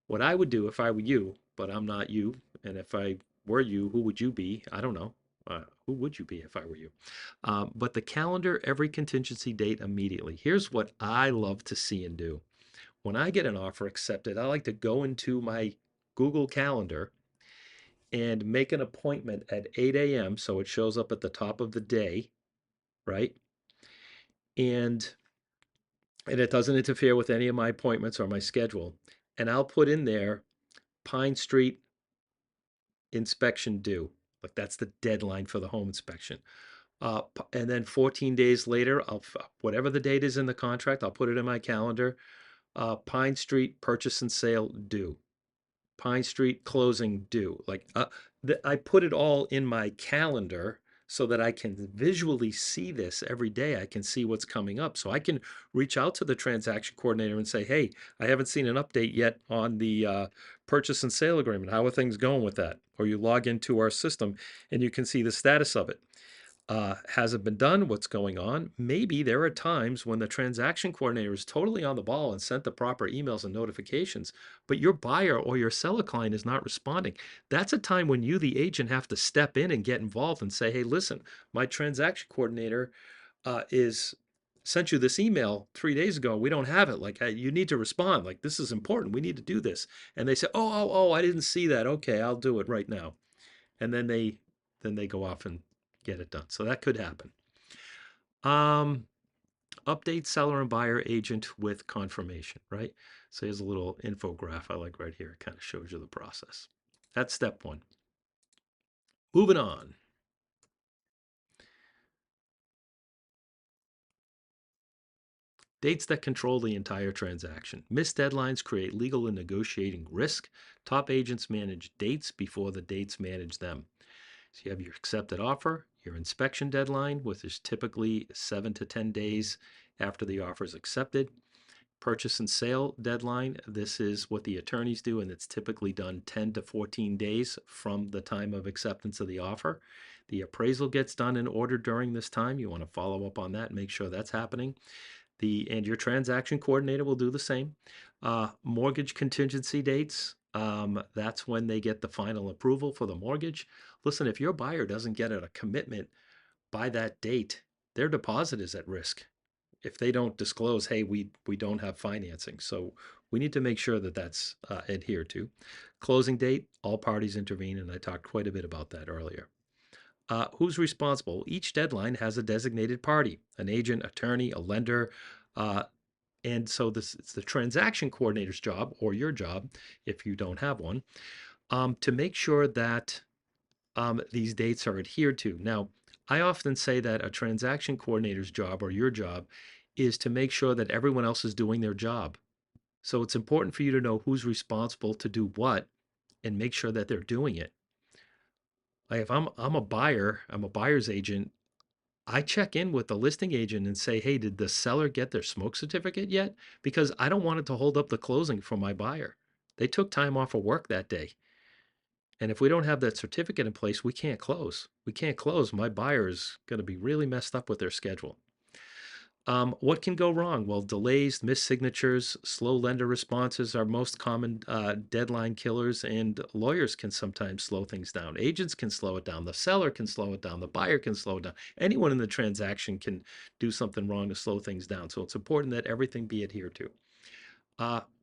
What I would do if I were you, but I'm not you, and if I were you, who would you be? I don't know. Who would you be if I were you? But the calendar every contingency date immediately. Here's what I love to see and do. When I get an offer accepted, I like to go into my Google Calendar and make an appointment at 8 a.m. so it shows up at the top of the day, right? And it doesn't interfere with any of my appointments or my schedule. And I'll put in there Pine Street inspection due. Like that's the deadline for the home inspection. And then 14 days later, whatever the date is in the contract, I'll put it in my calendar. Pine Street purchase and sale due. Pine Street closing due. Like I put it all in my calendar so that I can visually see this every day. I can see what's coming up. So I can reach out to the transaction coordinator and say, hey, I haven't seen an update yet on the purchase and sale agreement. How are things going with that? Or you log into our system and you can see the status of it. Has it been done? What's going on? Maybe there are times when the transaction coordinator is totally on the ball and sent the proper emails and notifications, but your buyer or your seller client is not responding. That's a time when you, the agent, have to step in and get involved and say, hey, listen, my transaction coordinator is sent you this email 3 days ago. We don't have it. Like, you need to respond. Like, this is important. We need to do this. And they say, oh, I didn't see that. Okay, I'll do it right now. And then they go off and get it done. So that could happen. Update seller and buyer agent with confirmation, right? So here's a little infograph I like right here. It kind of shows you the process. That's step one. Moving on. Dates that control the entire transaction. Missed deadlines create legal and negotiating risk. Top agents manage dates before the dates manage them. So you have your accepted offer, your inspection deadline, which is typically 7 to 10 days after the offer is accepted. Purchase and sale deadline, this is what the attorneys do, and it's typically done 10 to 14 days from the time of acceptance of the offer. The appraisal gets done and ordered during this time. You want to follow up on that and make sure that's happening. And your transaction coordinator will do the same. Mortgage contingency dates, that's when they get the final approval for the mortgage. Listen, if your buyer doesn't get a commitment by that date, their deposit is at risk if they don't disclose, hey, we don't have financing. So we need to make sure that that's adhered to. Closing date, all parties intervene, and I talked quite a bit about that earlier. Who's responsible? Each deadline has a designated party, an agent, attorney, a lender, and so it's the transaction coordinator's job, or your job if you don't have one, to make sure that these dates are adhered to. Now, I often say that a transaction coordinator's job, or your job, is to make sure that everyone else is doing their job. So it's important for you to know who's responsible to do what and make sure that they're doing it. Like if I'm a buyer, I'm a buyer's agent, I check in with the listing agent and say, hey, did the seller get their smoke certificate yet? Because I don't want it to hold up the closing for my buyer. They took time off of work that day. And if we don't have that certificate in place, we can't close. We can't close. My buyer is going to be really messed up with their schedule. What can go wrong? Well, delays, missed signatures, slow lender responses are most common deadline killers, and lawyers can sometimes slow things down. Agents can slow it down. The seller can slow it down. The buyer can slow it down. Anyone in the transaction can do something wrong to slow things down. So it's important that everything be adhered to.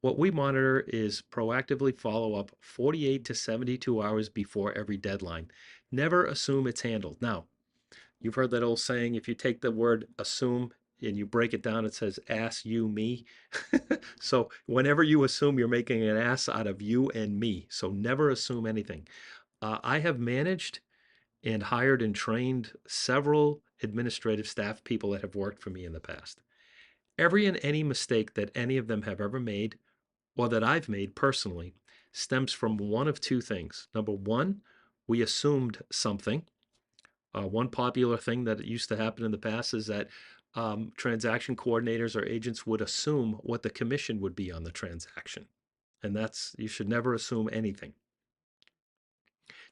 What we monitor is proactively follow up 48 to 72 hours before every deadline. Never assume it's handled. Now, you've heard that old saying, if you take the word assume and you break it down, it says ass, you, me. So whenever you assume, you're making an ass out of you and me. So never assume anything. I have managed and hired and trained several administrative staff people that have worked for me in the past. Every and any mistake that any of them have ever made, or that I've made personally, stems from one of two things. Number one, we assumed something. One popular thing that used to happen in the past is that transaction coordinators or agents would assume what the commission would be on the transaction. And you should never assume anything.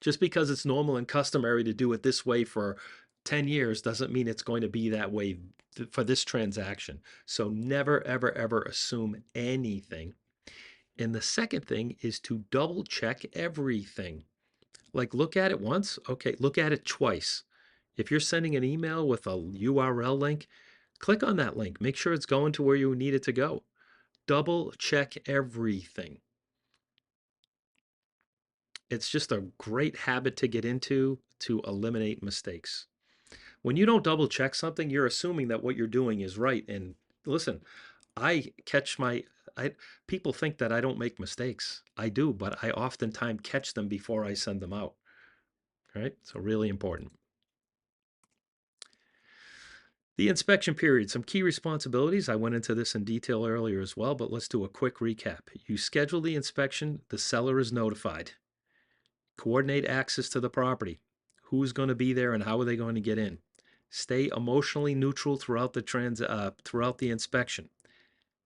Just because it's normal and customary to do it this way for 10 years doesn't mean it's going to be that way for this transaction. So never, ever, ever assume anything. And the second thing is to double check everything. Like look at it once, okay, look at it twice. If you're sending an email with a URL link, click on that link. Make sure it's going to where you need it to go. Double check everything. It's just a great habit to get into to eliminate mistakes. When you don't double check something, you're assuming that what you're doing is right. And listen, I catch my I people think that I don't make mistakes. I do, but I oftentimes catch them before I send them out. All right, so really important. The inspection period, some key responsibilities. I went into this in detail earlier as well, but let's do a quick recap. You schedule the inspection, the seller is notified. Coordinate access to the property. Who's going to be there and how are they going to get in? Stay emotionally neutral throughout the inspection.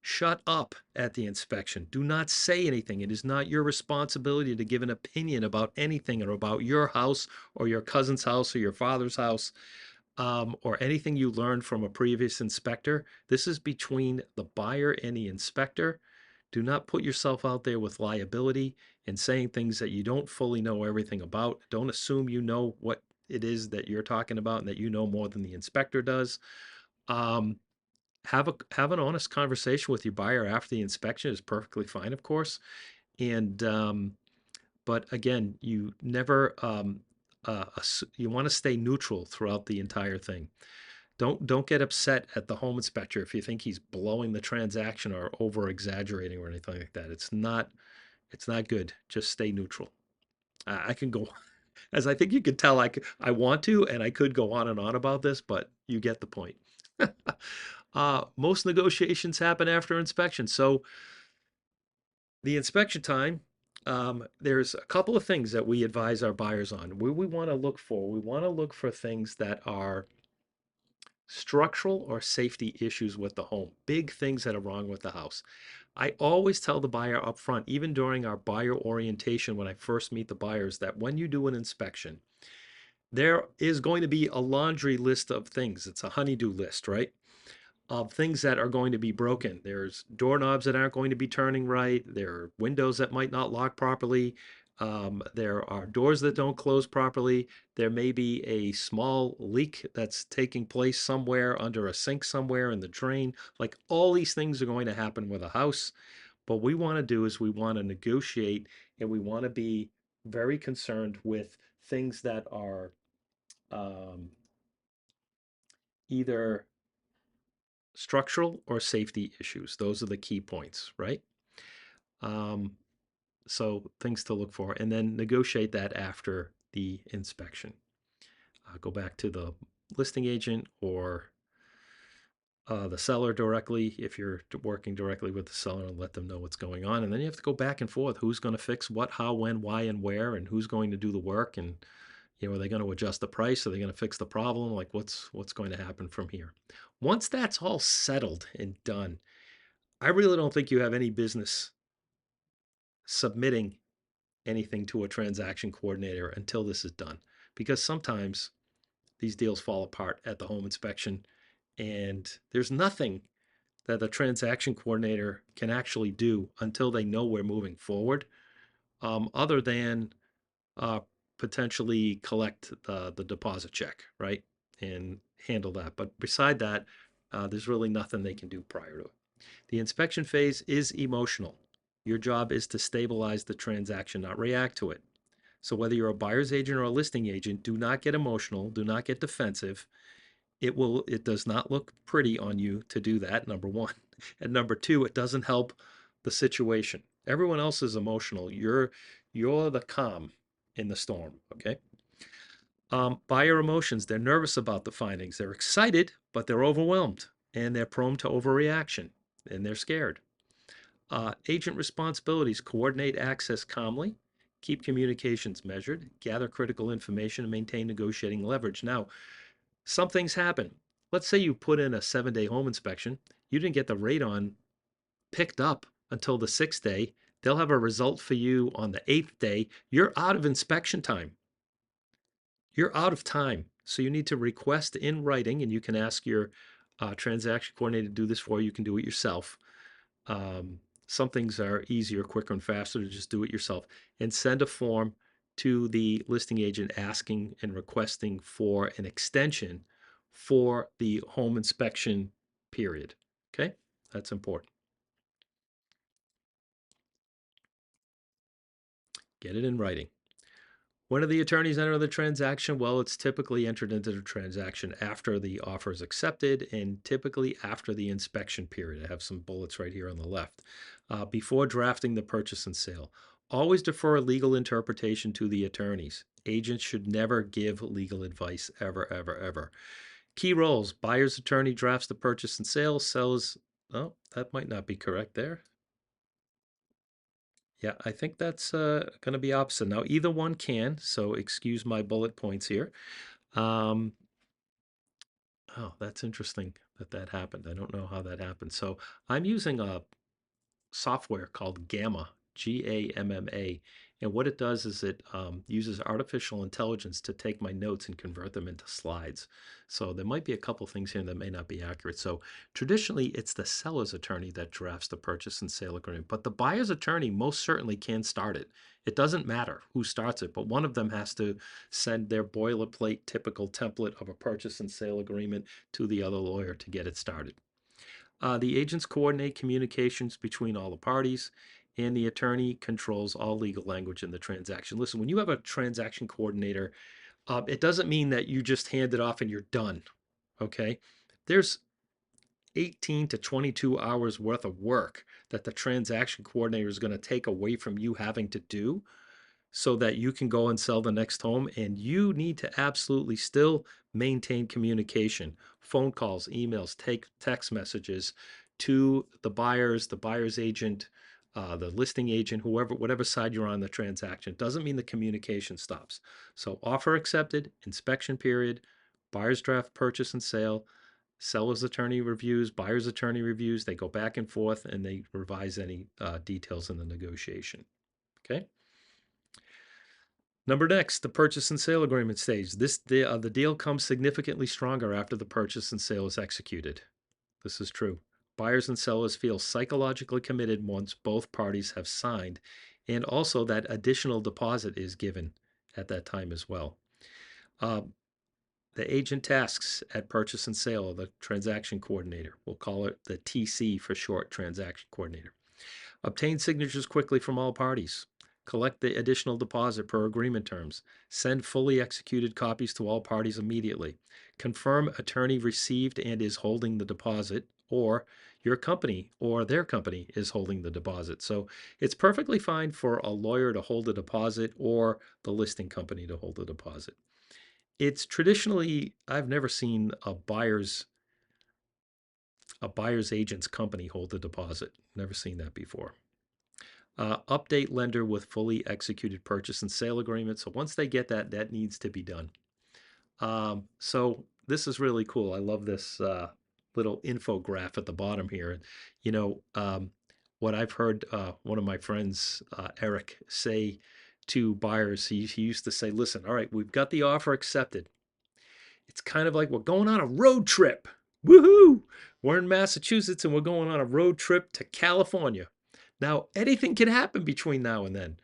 Shut up at the inspection. Do not say anything. It is not your responsibility to give an opinion about anything or about your house or your cousin's house or your father's house, or anything you learned from a previous inspector. This is between the buyer and the inspector. Do not put yourself out there with liability and saying things that you don't fully know everything about. Don't assume you know what it is that you're talking about and that you know more than the inspector does. Um, have an honest conversation with your buyer after the inspection is perfectly fine, of course. And but again, you never you want to stay neutral throughout the entire thing. Don't get upset at the home inspector if you think he's blowing the transaction or over exaggerating or anything like that. It's not good. Just stay neutral. I can go, as I think you can tell, I want to, and I could go on and on about this, but you get the point. Most negotiations happen after inspection. So the inspection time, there's a couple of things that we advise our buyers on. We want to look for, we want to look for things that are structural or safety issues with the home, big things that are wrong with the house. I always tell the buyer up front, even during our buyer orientation when I first meet the buyers, that when you do an inspection, there is going to be a laundry list of things. It's a honeydew list, right? Of things that are going to be broken. There's doorknobs that aren't going to be turning right. There are windows that might not lock properly. There are doors that don't close properly. There may be a small leak that's taking place somewhere under a sink somewhere in the drain. Like all these things are going to happen with a house. What we want to do is we want to negotiate and we want to be very concerned with things that are um, either structural or safety issues. Those are the key points, right? Um, so things to look for, and then negotiate that after the inspection. Go back to the listing agent or the seller directly if you're working directly with the seller and let them know what's going on. And then you have to go back and forth. Who's going to fix what, how, when, why, and where, and who's going to do the work, and are they going to adjust the price? Are they going to fix the problem? Like what's going to happen from here? Once that's all settled and done, I really don't think you have any business submitting anything to a transaction coordinator until this is done. Because sometimes these deals fall apart at the home inspection, and there's nothing that the transaction coordinator can actually do until they know we're moving forward, other than uh, potentially collect the deposit check, right? And handle that. But beside that, there's really nothing they can do prior to it. The inspection phase is emotional. Your job is to stabilize the transaction, not react to it. So whether you're a buyer's agent or a listing agent, do not get emotional, do not get defensive. It does not look pretty on you to do that, number one. And number two, it doesn't help the situation. Everyone else is emotional. You're the calm in the storm, okay? Buyer emotions, they're nervous about the findings. They're excited, but they're overwhelmed and they're prone to overreaction and they're scared. Agent responsibilities, coordinate access calmly, keep communications measured, gather critical information, and maintain negotiating leverage. Now, some things happen. Let's say you put in a 7-day home inspection. You didn't get the radon picked up until the 6th day. They'll have a result for you on the 8th day. You're out of inspection time. You're out of time. So you need to request in writing, and you can ask your transaction coordinator to do this for you. You can do it yourself. Some things are easier, quicker, and faster to just do it yourself. And send a form to the listing agent asking and requesting for an extension for the home inspection period. Okay? That's important. Get it in writing. When do the attorneys enter the transaction? Well, it's typically entered into the transaction after the offer is accepted and typically after the inspection period. I have some bullets right here on the left. Before drafting the purchase and sale. Always defer legal interpretation to the attorneys. Agents should never give legal advice, ever, ever, ever. Key roles: buyer's attorney drafts the purchase and sale, sells. Oh, that might not be correct there. Yeah, I think that's going to be opposite. Now, either one can, so excuse my bullet points here. Um, oh, that's interesting that that happened. I don't know how that happened. So I'm using a software called Gamma, Gamma. And what it does is it uses artificial intelligence to take my notes and convert them into slides. So there might be a couple things here that may not be accurate. So traditionally, it's the seller's attorney that drafts the purchase and sale agreement, but the buyer's attorney most certainly can start it. It doesn't matter who starts it, but one of them has to send their boilerplate typical template of a purchase and sale agreement to the other lawyer to get it started. The agents coordinate communications between all the parties, and the attorney controls all legal language in the transaction. Listen, when you have a transaction coordinator, it doesn't mean that you just hand it off and you're done. Okay. There's 18 to 22 hours worth of work that the transaction coordinator is going to take away from you having to do so that you can go and sell the next home. And you need to absolutely still maintain communication, phone calls, emails, text messages to the buyer's agent, the listing agent, whoever, whatever side you're on the transaction. Doesn't mean the communication stops. So offer accepted, inspection period, buyer's draft purchase and sale, seller's attorney reviews, buyer's attorney reviews. They go back and forth and they revise any details in the negotiation. Okay. Number next, the purchase and sale agreement stage. The deal comes significantly stronger after the purchase and sale is executed. This is true. Buyers and sellers feel psychologically committed once both parties have signed, and also that additional deposit is given at that time as well. Uh, the agent tasks at purchase and sale, the transaction coordinator, we'll call it the TC for short, transaction coordinator. Obtain signatures quickly from all parties. Collect the additional deposit per agreement terms. Send fully executed copies to all parties immediately. Confirm attorney received and is holding the deposit, or your company or their company is holding the deposit. So it's perfectly fine for a lawyer to hold a deposit or the listing company to hold a deposit. It's traditionally, I've never seen a buyer's agent's company hold the deposit. Never seen that before. Update lender with fully executed purchase and sale agreement. So once they get that, that needs to be done. So this is really cool. I love this little infograph at the bottom here. You know, what I've heard one of my friends, Eric, say to buyers, he used to say, listen, all right, we've got the offer accepted. It's kind of like we're going on a road trip. Woohoo! We're in Massachusetts and we're going on a road trip to California. Now, anything can happen between now and then.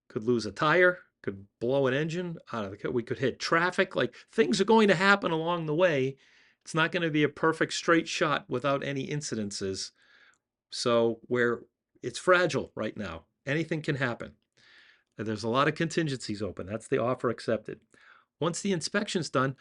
Could lose a tire, could blow an engine out of the, we could hit traffic. Like things are going to happen along the way. It's not going to be a perfect straight shot without any incidences. So it's fragile right now. Anything can happen. There's a lot of contingencies open. That's the offer accepted. Once the inspection's done,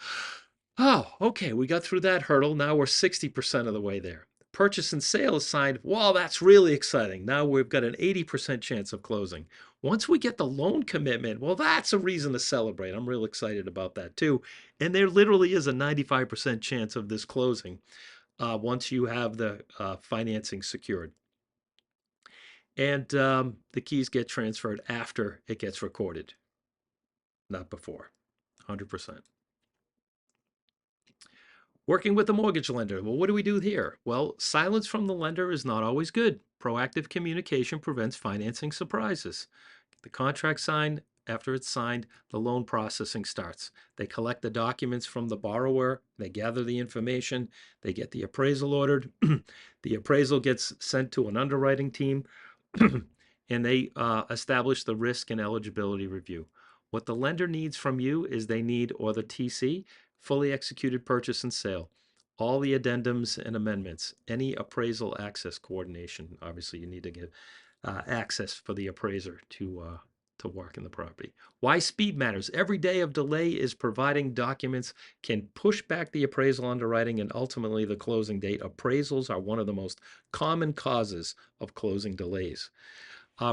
oh, okay, we got through that hurdle. Now we're 60% of the way there. Purchase and sale is signed. Wow, that's really exciting. Now we've got an 80% chance of closing. Once we get the loan commitment, well, that's a reason to celebrate. I'm real excited about that too. And there literally is a 95% chance of this closing once you have the financing secured. And the keys get transferred after it gets recorded, not before. 100%. Working with the mortgage lender. Well, what do we do here? Well, silence from the lender is not always good. Proactive communication prevents financing surprises. The contract signed. After it's signed, the loan processing starts. They collect the documents from the borrower, they gather the information, they get the appraisal ordered. The appraisal gets sent to an underwriting team, and they establish the risk and eligibility review. What the lender needs from you is they need, or the TC, fully executed purchase and sale, all the addendums and amendments, any appraisal access coordination. Obviously, you need to get access for the appraiser to to work in the property. Why speed matters. Every day of delay is providing documents can push back the appraisal underwriting and ultimately the closing date. Appraisals are one of the most common causes of closing delays.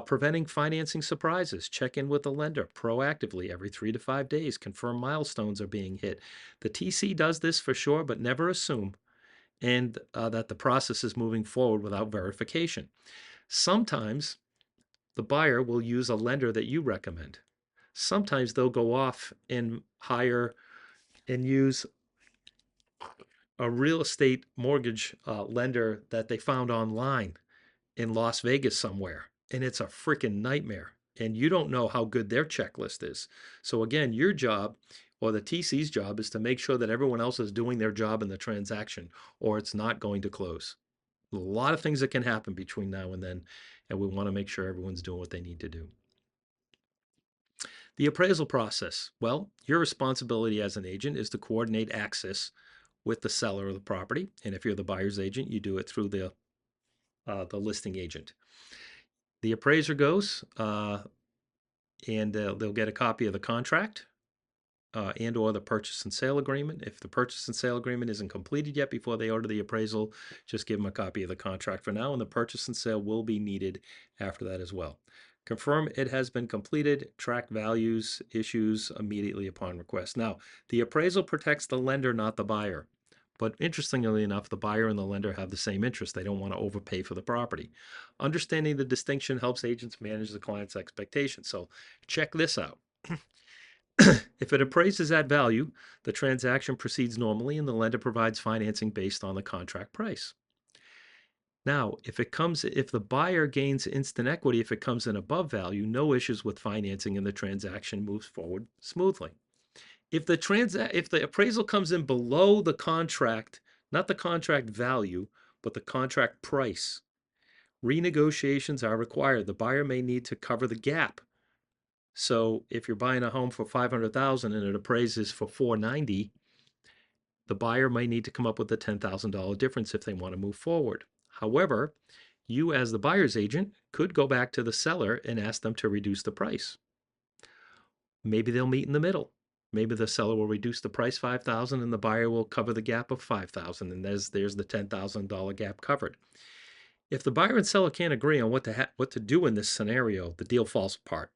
Preventing financing surprises. Check in with the lender proactively every 3 to 5 days. Confirm milestones are being hit. The TC does this for sure, but never assume and that the process is moving forward without verification. Sometimes the buyer will use a lender that you recommend. Sometimes they'll go off and hire and use a real estate mortgage lender that they found online in Las Vegas somewhere. And it's a freaking nightmare. And you don't know how good their checklist is. So again, your job or the TC's job is to make sure that everyone else is doing their job in the transaction or it's not going to close. A lot of things that can happen between now and then, and we want to make sure everyone's doing what they need to do. The appraisal process. Well, your responsibility as an agent is to coordinate access with the seller of the property. And if you're the buyer's agent, you do it through the listing agent. The appraiser goes and they'll get a copy of the contract and or the purchase and sale agreement. If the purchase and sale agreement isn't completed yet before they order the appraisal, just give them a copy of the contract for now, and the purchase and sale will be needed after that as well. Confirm it has been completed, track values, issues immediately upon request. Now, the appraisal protects the lender, not the buyer. But interestingly enough, the buyer and the lender have the same interest. They don't want to overpay for the property. Understanding the distinction helps agents manage the client's expectations. So check this out. If it appraises at value, the transaction proceeds normally and the lender provides financing based on the contract price. Now, if the buyer gains instant equity, if it comes in above value, no issues with financing and the transaction moves forward smoothly. If the appraisal comes in below the contract, not the contract value, but the contract price, renegotiations are required. The buyer may need to cover the gap. So if you're buying a home for $500,000 and it appraises for $490,000, the buyer may need to come up with a $10,000 difference if they want to move forward. However, you as the buyer's agent could go back to the seller and ask them to reduce the price. Maybe they'll meet in the middle. Maybe the seller will reduce the price $5,000 and the buyer will cover the gap of $5,000, and there's the $10,000 gap covered. If the buyer and seller can't agree on what to do in this scenario, the deal falls apart.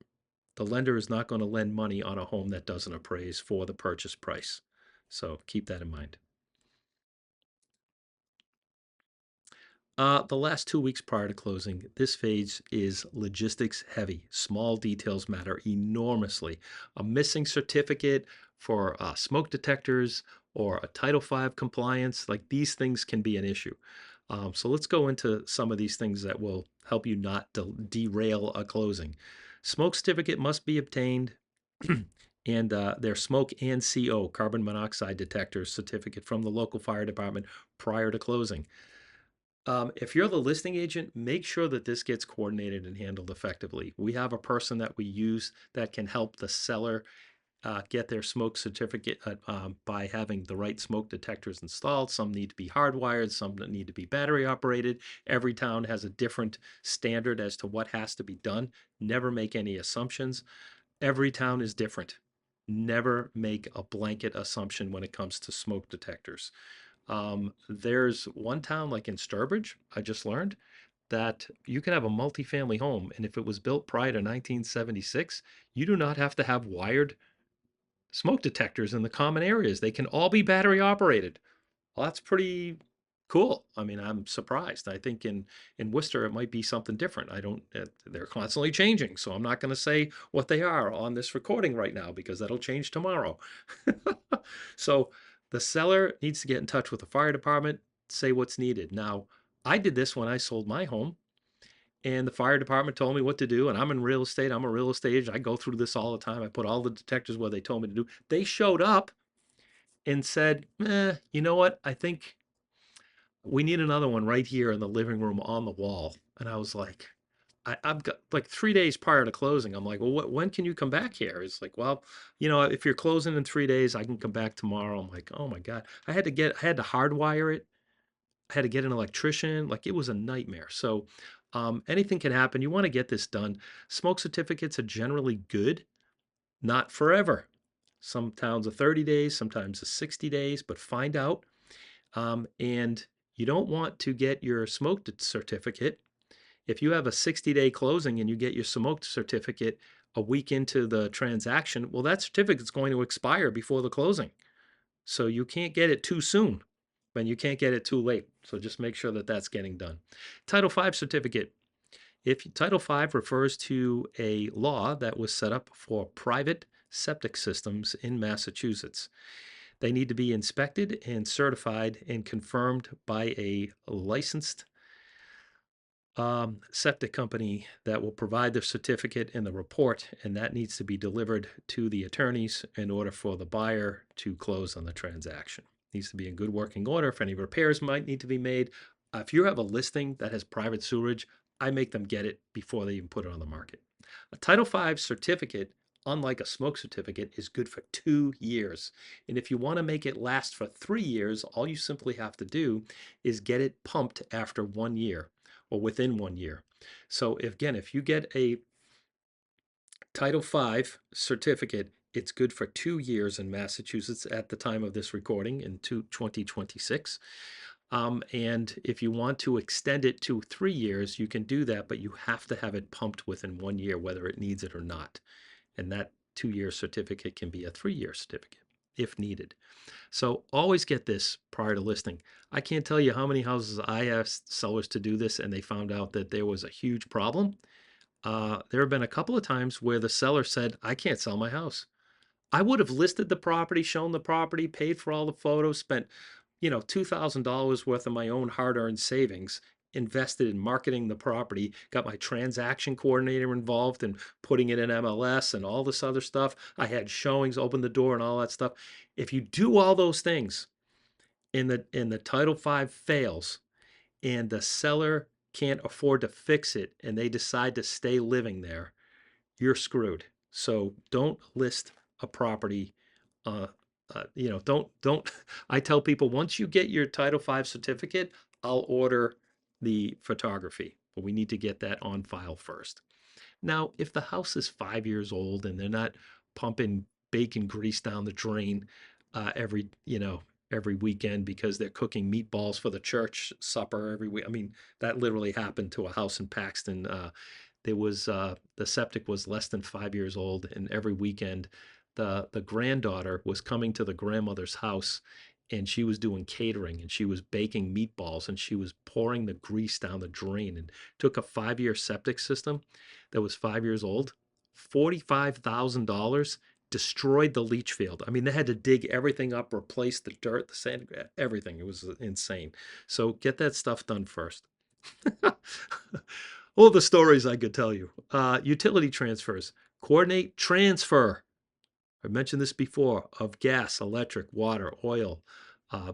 The lender is not going to lend money on a home that doesn't appraise for the purchase price. So keep that in mind. The last 2 weeks prior to closing, this phase is logistics heavy. Small details matter enormously. A missing certificate for smoke detectors or a Title V compliance, like these things can be an issue. So let's go into some of these things that will help you not derail a closing. Smoke certificate must be obtained and their smoke and CO, carbon monoxide detector certificate from the local fire department prior to closing. If you're the listing agent, make sure that this gets coordinated and handled effectively. We have a person that we use that can help the seller get their smoke certificate by having the right smoke detectors installed. Some need to be hardwired, some need to be battery operated. Every town has a different standard as to what has to be done. Never make any assumptions. Every town is different. Never make a blanket assumption when it comes to smoke detectors. There's one town like in Sturbridge, I just learned that you can have a multifamily home, and if it was built prior to 1976, you do not have to have wired smoke detectors in the common areas. They can all be battery operated. Well, that's pretty cool. I mean, I'm surprised. I think in Worcester it might be something different. I don't. They're constantly changing, so I'm not going to say what they are on this recording right now because that'll change tomorrow. So the seller needs to get in touch with the fire department, say what's needed. Now, I did this when I sold my home. And the fire department told me what to do. And I'm in real estate. I'm a real estate agent. I go through this all the time. I put all the detectors where they told me to do. They showed up and said, you know what? I think we need another one right here in the living room on the wall. And I was like, I've got like 3 days prior to closing. I'm like, well, when can you come back here? It's like, well, if you're closing in 3 days, I can come back tomorrow. I'm like, oh my God. I had to hardwire it. I had to get an electrician. Like it was a nightmare. So Anything can happen. You want to get this done. Smoke certificates are generally good, not forever. Some towns are 30 days, sometimes are 60 days, but find out. And you don't want to get your smoke certificate. If you have a 60-day closing and you get your smoke certificate a week into the transaction, well, that certificate's going to expire before the closing. So you can't get it too soon, and you can't get it too late. So just make sure that that's getting done. Title V certificate. If Title V refers to a law that was set up for private septic systems in Massachusetts. They need to be inspected and certified and confirmed by a licensed septic company that will provide the certificate and the report, and that needs to be delivered to the attorneys in order for the buyer to close on the transaction. Needs to be in good working order. If any repairs might need to be made, if you have a listing that has private sewerage, I make them get it before they even put it on the market. A Title V certificate, unlike a smoke certificate, is good for 2 years. And if you want to make it last for 3 years, all you simply have to do is get it pumped after 1 year or within 1 year. So if you get a Title V certificate, it's good for 2 years in Massachusetts at the time of this recording in 2026. And if you want to extend it to 3 years, you can do that, but you have to have it pumped within 1 year, whether it needs it or not. And that 2-year certificate can be a 3-year certificate if needed. So always get this prior to listing. I can't tell you how many houses I asked sellers to do this and they found out that there was a huge problem. There have been a couple of times where the seller said, I can't sell my house. I would have listed the property, shown the property, paid for all the photos, spent, $2,000 worth of my own hard-earned savings, invested in marketing the property, got my transaction coordinator involved in putting it in MLS and all this other stuff. I had showings, opened the door and all that stuff. If you do all those things and the Title V fails and the seller can't afford to fix it and they decide to stay living there, you're screwed. So don't list a property. Uh, don't. I tell people once you get your Title V certificate, I'll order the photography, but we need to get that on file first. Now, if the house is 5 years old and they're not pumping bacon grease down the drain every weekend because they're cooking meatballs for the church supper every week. I mean, that literally happened to a house in Paxton. There was the septic was less than 5 years old, and every weekend the granddaughter was coming to the grandmother's house and she was doing catering and she was baking meatballs and she was pouring the grease down the drain and took a 5-year septic system that was 5 years old, $45,000, destroyed the leach field. I mean, they had to dig everything up, replace the dirt, the sand, everything. It was insane. So get that stuff done first. All the stories I could tell you. Utility transfers. Coordinate transfer. I mentioned this before, of gas, electric, water, oil,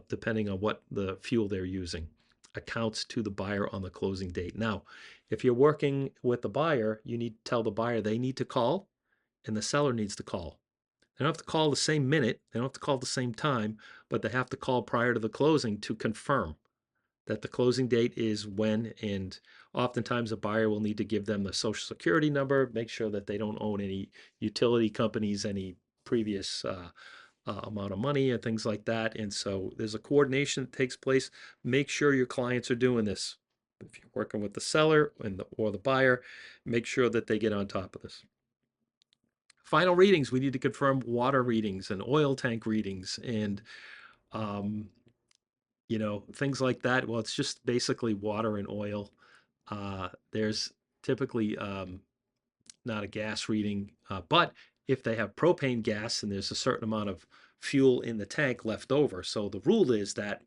depending on what the fuel they're using, accounts to the buyer on the closing date. Now, if you're working with the buyer, you need to tell the buyer they need to call and the seller needs to call. They don't have to call the same minute, they don't have to call the same time, but they have to call prior to the closing to confirm that the closing date is when, and oftentimes a buyer will need to give them the social security number, make sure that they don't own any utility companies, any previous amount of money and things like that. And so there's a coordination that takes place. Make sure your clients are doing this. If you're working with the seller or the buyer, make sure that they get on top of this. Final readings, we need to confirm water readings and oil tank readings and things like that. Well, it's just basically water and oil. There's typically not a gas reading, but if they have propane gas and there's a certain amount of fuel in the tank left over. So the rule is that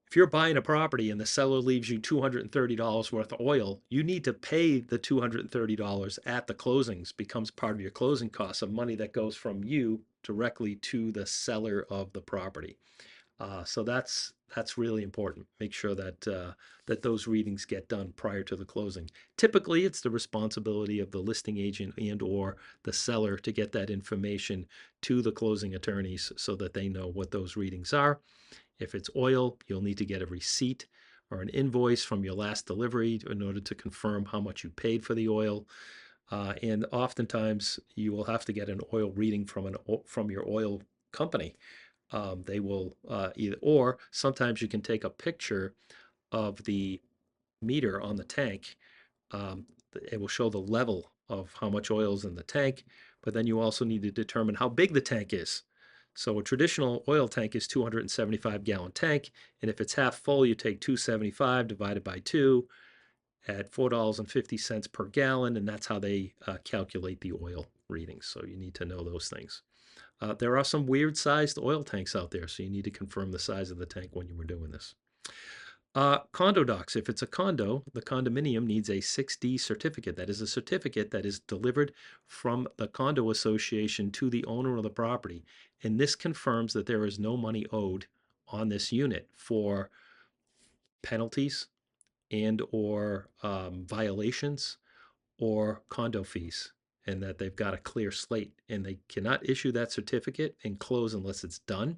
if you're buying a property and the seller leaves you $230 worth of oil, you need to pay the $230 at the closings, becomes part of your closing costs of money that goes from you directly to the seller of the property. So that's really important. Make sure that that those readings get done prior to the closing. Typically, it's the responsibility of the listing agent and or the seller to get that information to the closing attorneys so that they know what those readings are. If it's oil, you'll need to get a receipt or an invoice from your last delivery in order to confirm how much you paid for the oil. And oftentimes you will have to get an oil reading from your oil company. They will either, or sometimes you can take a picture of the meter on the tank. Um, it will show the level of how much oil is in the tank, but then you also need to determine how big the tank is. So a traditional oil tank is 275-gallon tank, and if it's half full, you take 275 divided by 2 at $4.50 per gallon, and that's how they calculate the oil readings. So you need to know those things. There are some weird sized oil tanks out there, so you need to confirm the size of the tank when you were doing this. Condo docs. If it's a condo, the condominium needs a 6D certificate. That is a certificate that is delivered from the condo association to the owner of the property. And this confirms that there is no money owed on this unit for penalties and or violations or condo fees, and that they've got a clear slate, and they cannot issue that certificate and close unless it's done.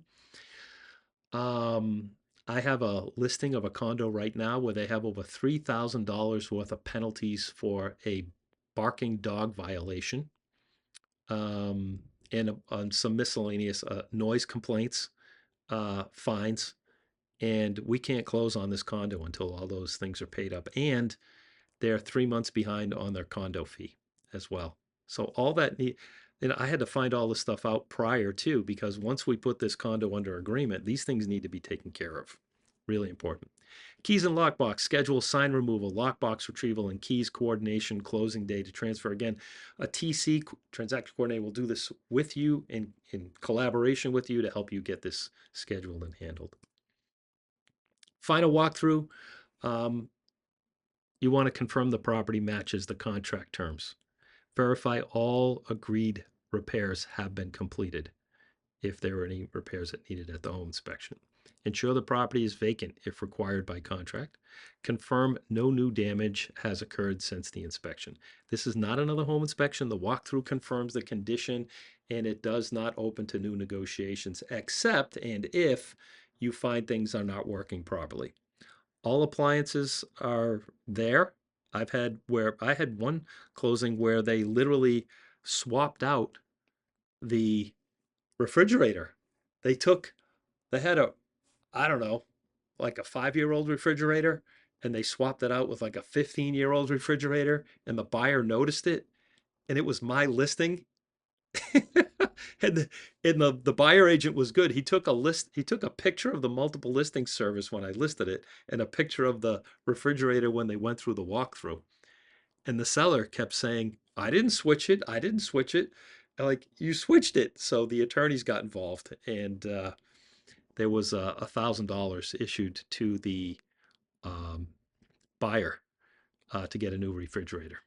I have a listing of a condo right now where they have over $3,000 worth of penalties for a barking dog violation, um, and on some miscellaneous noise complaints, fines, and we can't close on this condo until all those things are paid up. And they're 3 months behind on their condo fee as well. So all that need, and I had to find all this stuff out prior too, because once we put this condo under agreement, these things need to be taken care of. Really important. Keys and lockbox, schedule sign removal, lockbox retrieval, and keys coordination, closing day to transfer. Again, a TC, transaction coordinator, will do this with you in collaboration with you to help you get this scheduled and handled. Final walkthrough. Um, you want to confirm the property matches the contract terms. Verify all agreed repairs have been completed if there were any repairs that needed at the home inspection. Ensure the property is vacant if required by contract. Confirm no new damage has occurred since the inspection. This is not another home inspection. The walkthrough confirms the condition, and it does not open to new negotiations except and if you find things are not working properly. All appliances are there. I had one closing where they literally swapped out the refrigerator. They took, they had a, I don't know, like a 5-year-old refrigerator, and they swapped it out with like a 15-year-old refrigerator, and the buyer noticed it, and it was my listing. and the buyer agent was good. He took a picture of the multiple listing service when I listed it, and a picture of the refrigerator when they went through the walkthrough. And the seller kept saying, I didn't switch it. I didn't switch it. Like, you switched it. So the attorneys got involved, and there was $1,000 issued to the um, buyer to get a new refrigerator.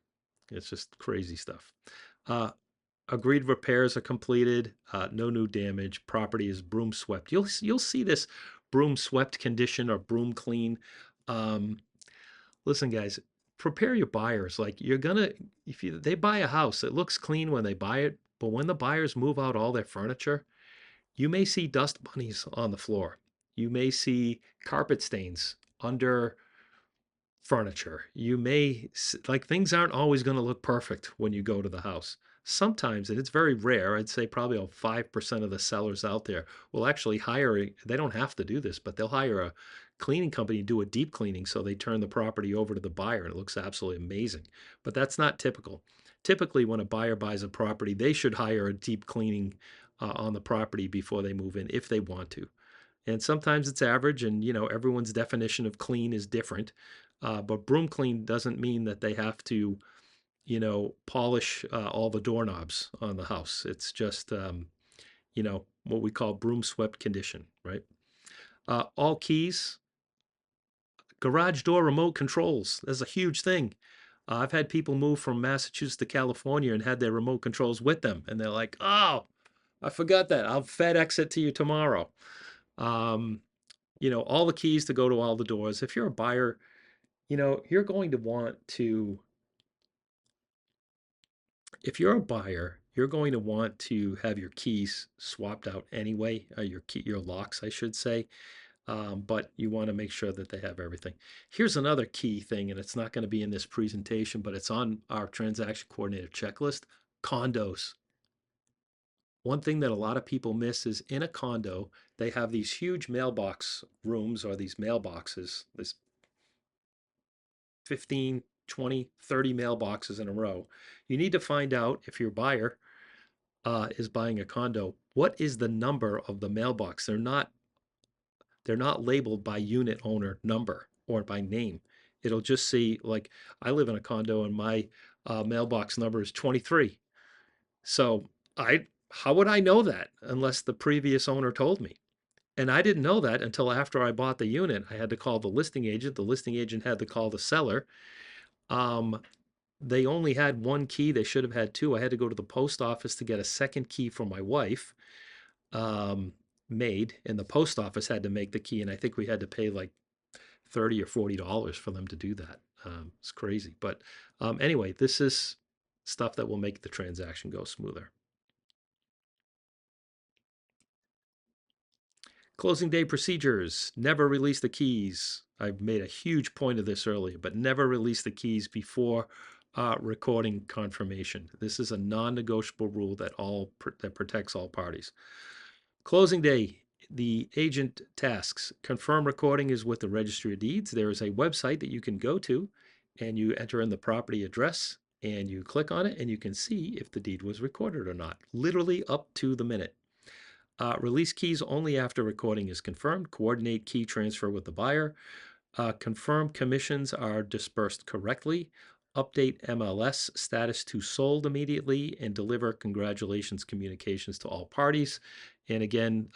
It's just crazy stuff. Agreed repairs are completed. No new damage. Property is broom swept. You'll see this broom swept condition or broom clean. Um, Listen, guys, prepare your buyers. Like, you're gonna, if they buy a house, it looks clean when they buy it, but when the buyers move out all their furniture, you may see dust bunnies on the floor. You may see carpet stains under furniture. You may, like, things aren't always going to look perfect when you go to the house. Sometimes, and it's very rare, I'd say probably 5% of the sellers out there will actually hire, they don't have to do this, but they'll hire a cleaning company to do a deep cleaning, so they turn the property over to the buyer and it looks absolutely amazing. But that's not typical. Typically, when a buyer buys a property, they should hire a deep cleaning on the property before they move in if they want to. And sometimes it's average, and everyone's definition of clean is different. But broom clean doesn't mean that they have to, polish all the doorknobs on the house. It's just, what we call broom swept condition, right? All keys, garage door remote controls. That's a huge thing. I've had people move from Massachusetts to California and had their remote controls with them, and they're like, "Oh, I forgot that. I'll FedEx it to you tomorrow." Um, all the keys to go to all the doors. If you're a buyer, you're going to want to, if you're a buyer, you're going to want to have your keys swapped out anyway, your locks, I should say. but you want to make sure that they have everything. Here's another key thing, and it's not going to be in this presentation, but it's on our transaction coordinator checklist: condos. One thing that a lot of people miss is in a condo, they have these huge mailbox rooms or these mailboxes, this 15, 20, 30 mailboxes in a row. You need to find out if your buyer is buying a condo, what is the number of the mailbox? They're not labeled by unit owner number or by name. It'll just see, like, I live in a condo and my mailbox number is 23. So how would I know that unless the previous owner told me? And I didn't know that until after I bought the unit. I had to call the listing agent. The listing agent had to call the seller. Um, they only had one key. They should have had two. I had to go to the post office to get a second key for my wife um, made, and the post office had to make the key. And I think we had to pay like $30 or $40 for them to do that. It's crazy. But anyway, this is stuff that will make the transaction go smoother. Closing day procedures: never release the keys. I've made a huge point of this earlier, but never release the keys before recording confirmation. This is a non-negotiable rule that protects all parties. Closing day, the agent tasks: confirm recording is with the Registry of Deeds. There is a website that you can go to, and you enter in the property address, and you click on it, and you can see if the deed was recorded or not, literally up to the minute. Release keys only after recording is confirmed. Coordinate key transfer with the buyer. Confirm commissions are dispersed correctly. Update MLS status to sold immediately, and deliver congratulations communications to all parties. And again,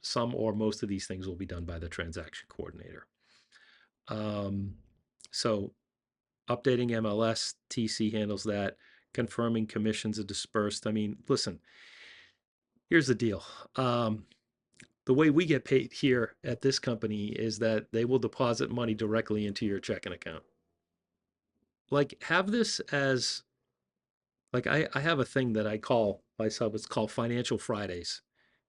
some or most of these things will be done by the transaction coordinator. So updating MLS, TC handles that. Confirming commissions are dispersed. I mean, listen, here's the deal. The way we get paid here at this company is that they will deposit money directly into your checking account. Like, have this as, like, I have a thing that I call myself, it's called Financial Fridays.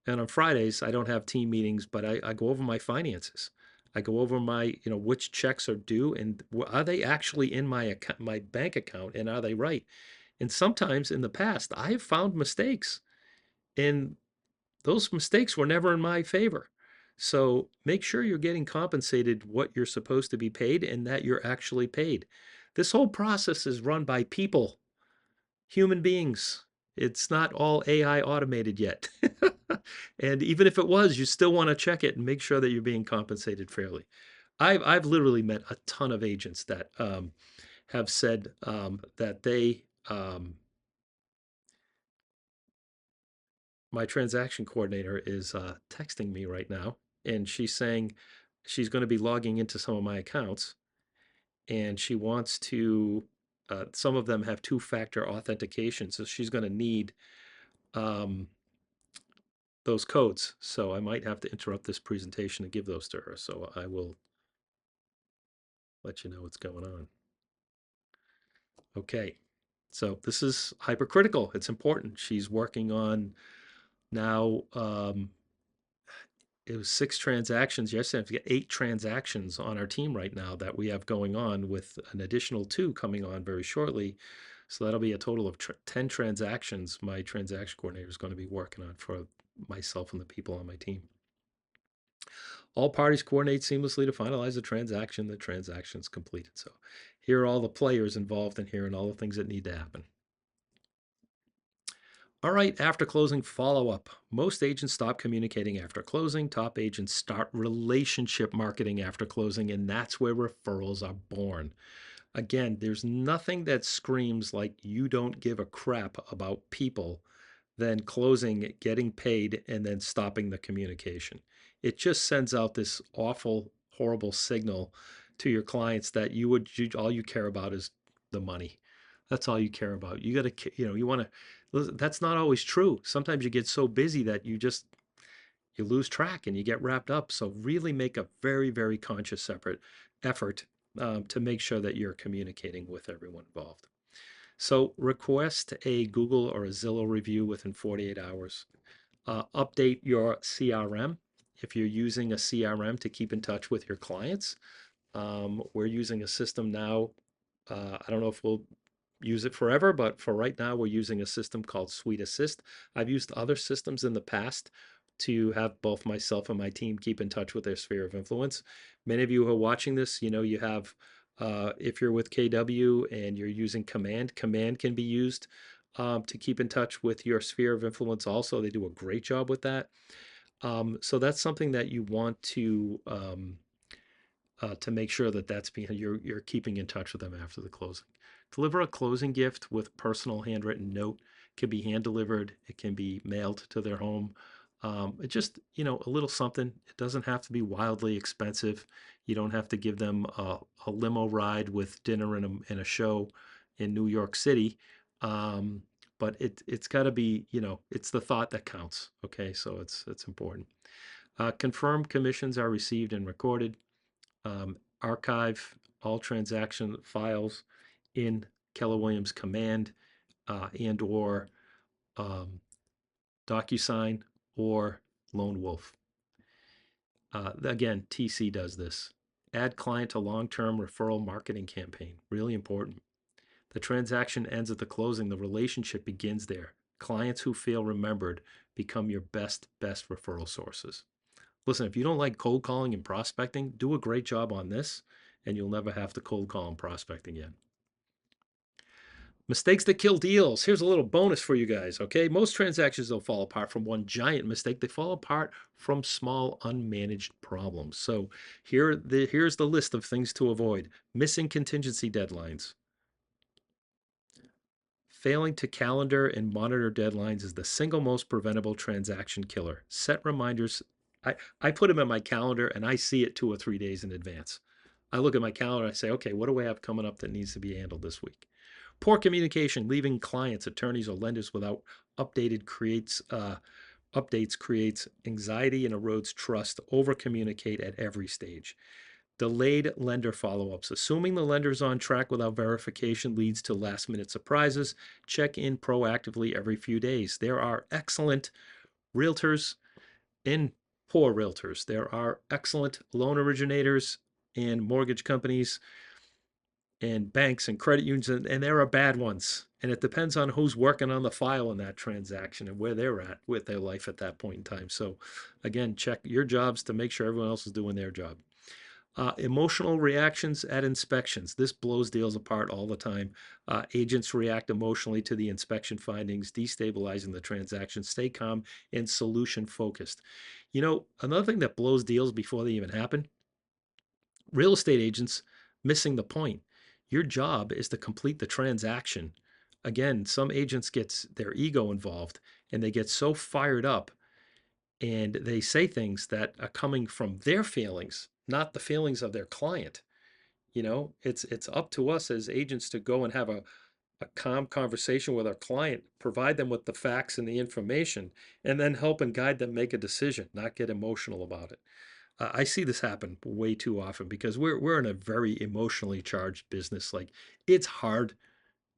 And on Fridays, I don't have team meetings, but I go over my finances. I go over which checks are due and are they actually in my account, my bank account, and are they right? And sometimes in the past, I have found mistakes, and those mistakes were never in my favor. So make sure you're getting compensated what you're supposed to be paid and that you're actually paid. This whole process is run by people, human beings. It's not all AI automated yet. And even if it was, you still want to check it and make sure that you're being compensated fairly. I've literally met a ton of agents that have said that my transaction coordinator is texting me right now, and she's saying she's going to be logging into some of my accounts, and she wants to. Some of them have two-factor authentication, so she's going to need um, those codes. So I might have to interrupt this presentation to give those to her. So I will let you know what's going on. Okay. So this is hypercritical. It's important. She's working on now. It was 6 transactions yesterday. I've got 8 transactions on our team right now that we have going on, with an additional 2 coming on very shortly. So that'll be a total of 10 transactions my transaction coordinator is going to be working on for myself and the people on my team. All parties coordinate seamlessly to finalize the transaction. The transaction is completed. So here are all the players involved in here and all the things that need to happen. All right, after closing follow-up. Most agents stop communicating after closing. Top agents start relationship marketing after closing, and that's where referrals are born. Again, there's nothing that screams like you don't give a crap about people than closing, getting paid, and then stopping the communication. It just sends out this awful, horrible signal to your clients that all you care about is the money. That's all you care about. You got to, you want to, that's not always true. Sometimes you get so busy that you lose track and you get wrapped up. So really make a very, very conscious separate effort to make sure that you're communicating with everyone involved. So request a Google or a Zillow review within 48 hours. Update your CRM. if you're using a CRM to keep in touch with your clients, we're using a system now. I don't know if we'll use it forever, but for right now, we're using a system called Suite Assist. I've used other systems in the past to have both myself and my team keep in touch with their sphere of influence. Many of you who are watching this, you have, if you're with KW and you're using Command, Command can be used to keep in touch with your sphere of influence also. They do a great job with that. So that's something that you want to make sure that that's being you're keeping in touch with them after the closing. Deliver a closing gift with personal handwritten note. It can be hand delivered. It can be mailed to their home. It just a little something. It doesn't have to be wildly expensive. You don't have to give them a limo ride with dinner and a show in New York City. But it's got to be it's the thought that counts. Okay, so it's important. Confirmed commissions are received and recorded. Archive all transaction files in Keller Williams Command and or um, DocuSign or Lone Wolf. Again, TC does this. Add client to long-term referral marketing campaign. Really important. The transaction ends at the closing. The relationship begins there. Clients who feel remembered become your best referral sources. Listen, if you don't like cold calling and prospecting, do a great job on this, and you'll never have to cold call and prospect again. Mistakes that kill deals. Here's a little bonus for you guys, okay? Most transactions don't fall apart from one giant mistake. They fall apart from small, unmanaged problems. So here's the list of things to avoid. Missing contingency deadlines. Failing to calendar and monitor deadlines is the single most preventable transaction killer. Set reminders. I put them in my calendar and I see it 2 or 3 days in advance. I look at my calendar and I say, okay, what do I have coming up that needs to be handled this week? Poor communication, leaving clients, attorneys, or lenders without updates creates anxiety and erodes trust. Over communicate at every stage. Delayed lender follow-ups. Assuming the lender is on track without verification leads to last-minute surprises. Check in proactively every few days. There are excellent realtors and poor realtors. There are excellent loan originators and mortgage companies and banks and credit unions, and there are bad ones. And it depends on who's working on the file in that transaction and where they're at with their life at that point in time. So again, check your jobs to make sure everyone else is doing their job. Emotional reactions at inspections. This blows deals apart all the time. Agents react emotionally to the inspection findings, destabilizing the transaction. Stay calm and solution focused. Another thing that blows deals before they even happen, real estate agents missing the point. Your job is to complete the transaction. Again, some agents get their ego involved and they get so fired up and they say things that are coming from their feelings, not the feelings of their client. It's up to us as agents to go and have a calm conversation with our client, provide them with the facts and the information, and then help and guide them make a decision, not get emotional about it. I see this happen way too often because we're in a very emotionally charged business. Like, it's hard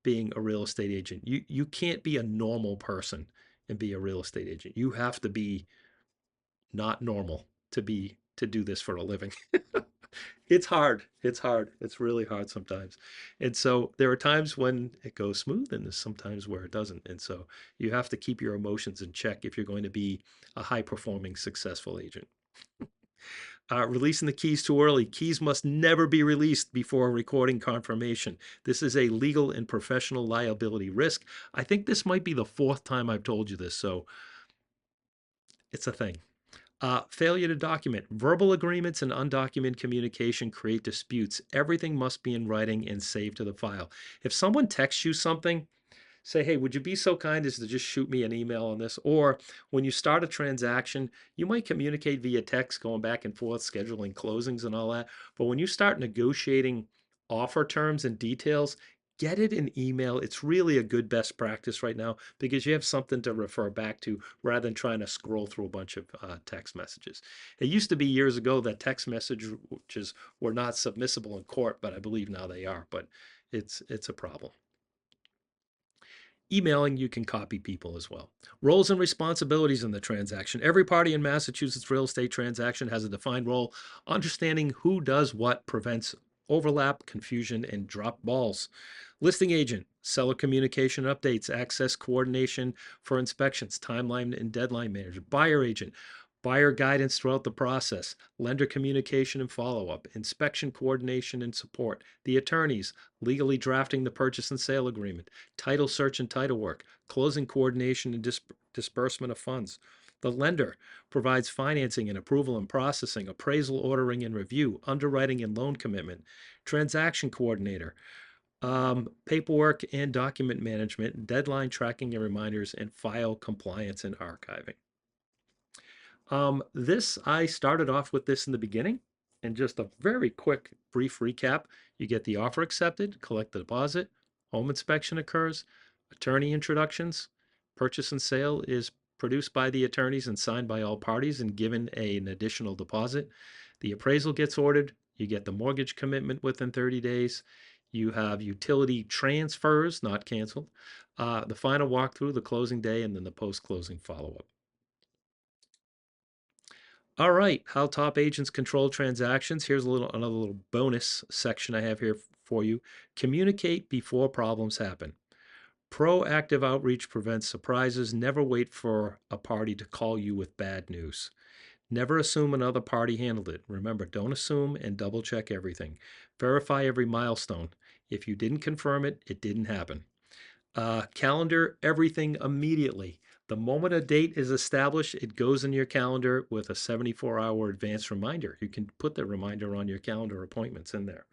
being a real estate agent. You can't be a normal person and be a real estate agent. You have to be not normal to do this for a living. It's hard. It's hard. It's really hard sometimes. And so there are times when it goes smooth and there's sometimes where it doesn't. And so you have to keep your emotions in check if you're going to be a high performing, successful agent. Releasing the keys too early. Keys must never be released before recording confirmation. This is a legal and professional liability risk. I think this might be the fourth time I've told you this, so it's a thing. Failure to document. Verbal agreements and undocumented communication create disputes. Everything must be in writing and saved to the file. If someone texts you something, say, hey, would you be so kind as to just shoot me an email on this? Or when you start a transaction, you might communicate via text, going back and forth, scheduling closings and all that. But when you start negotiating offer terms and details, get it in email. It's really a good best practice right now because you have something to refer back to rather than trying to scroll through a bunch of text messages. It used to be years ago that text messages were not submissible in court, but I believe now they are. But it's a problem. Emailing, you can copy people as well. Roles and responsibilities in the transaction. Every party in Massachusetts real estate transaction has a defined role. Understanding who does what prevents overlap, confusion, and drop balls. Listing agent, seller communication updates, access coordination for inspections, timeline and deadline manager. Buyer agent, buyer guidance throughout the process, lender communication and follow-up, inspection coordination and support. The attorneys, legally drafting the purchase and sale agreement, title search and title work, closing coordination and disbursement of funds. The lender provides financing and approval and processing, appraisal, ordering and review, underwriting and loan commitment. Transaction coordinator, paperwork and document management, deadline tracking and reminders, and file compliance and archiving. I started off with this in the beginning, and just a very quick, brief recap. You get the offer accepted, collect the deposit, home inspection occurs, attorney introductions, purchase and sale is produced by the attorneys and signed by all parties and given an additional deposit. The appraisal gets ordered, you get the mortgage commitment within 30 days. You have utility transfers, not canceled, the final walkthrough, the closing day, and then the post-closing follow-up. All right, how top agents control transactions. Here's another little bonus section I have here for you. Communicate before problems happen. Proactive outreach prevents surprises. Never wait for a party to call you with bad news. Never assume another party handled it. Remember, don't assume and double check everything. Verify every milestone. If you didn't confirm it, it didn't happen. Calendar everything immediately. The moment a date is established, it goes in your calendar with a 74-hour advance reminder. You can put the reminder on your calendar appointments in there.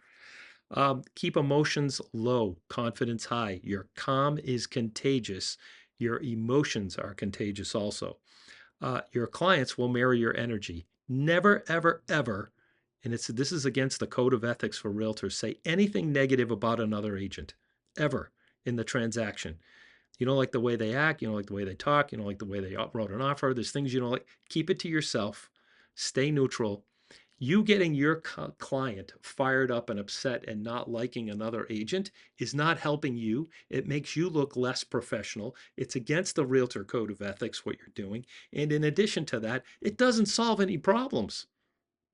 Keep emotions low, confidence high. Your calm is contagious. Your emotions are contagious also. Your clients will mirror your energy. Never, ever, ever, and this is against the code of ethics for realtors, say anything negative about another agent, ever, in the transaction. You don't like the way they act, you don't like the way they talk, you don't like the way they wrote an offer, there's things you don't like. Keep it to yourself. Stay neutral. You getting your client fired up and upset and not liking another agent is not helping you. It makes you look less professional. It's against the realtor code of ethics what you're doing. And in addition to that, it doesn't solve any problems.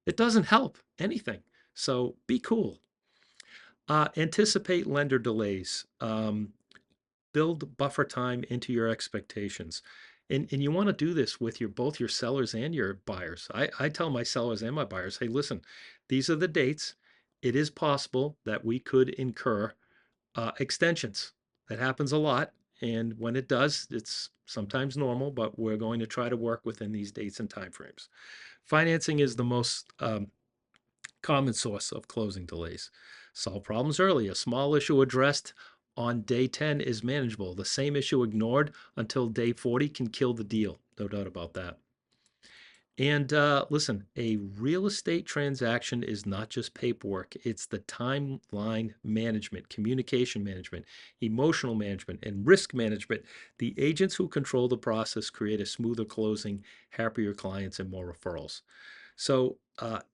It doesn't help anything. So be cool. Anticipate lender delays. Build buffer time into your expectations. And you want to do this with both your sellers and your buyers. I tell my sellers and my buyers, hey, listen, these are the dates. It is possible that we could incur extensions. That happens a lot. And when it does, it's sometimes normal, but we're going to try to work within these dates and timeframes. Financing is the most common source of closing delays. Solve problems early. A small issue addressed on day 10 is manageable. The same issue ignored until day 40 can kill the deal. No doubt about that. And listen, a real estate transaction is not just paperwork. It's the timeline management, communication management, emotional management, and risk management. The agents who control the process create a smoother closing, happier clients, and more referrals. So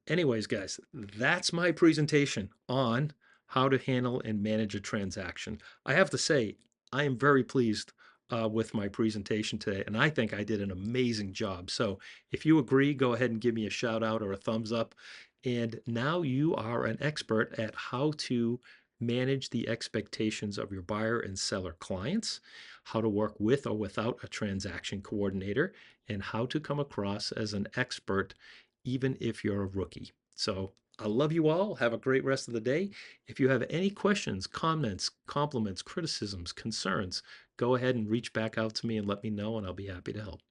anyways, guys, that's my presentation on how to handle and manage a transaction. I have to say, I am very pleased with my presentation today, and I think I did an amazing job. So if you agree, go ahead and give me a shout out or a thumbs up. And now you are an expert at how to manage the expectations of your buyer and seller clients, how to work with or without a transaction coordinator, and how to come across as an expert even if you're a rookie. So I love you all. Have a great rest of the day. If you have any questions, comments, compliments, criticisms, concerns, go ahead and reach back out to me and let me know, and I'll be happy to help.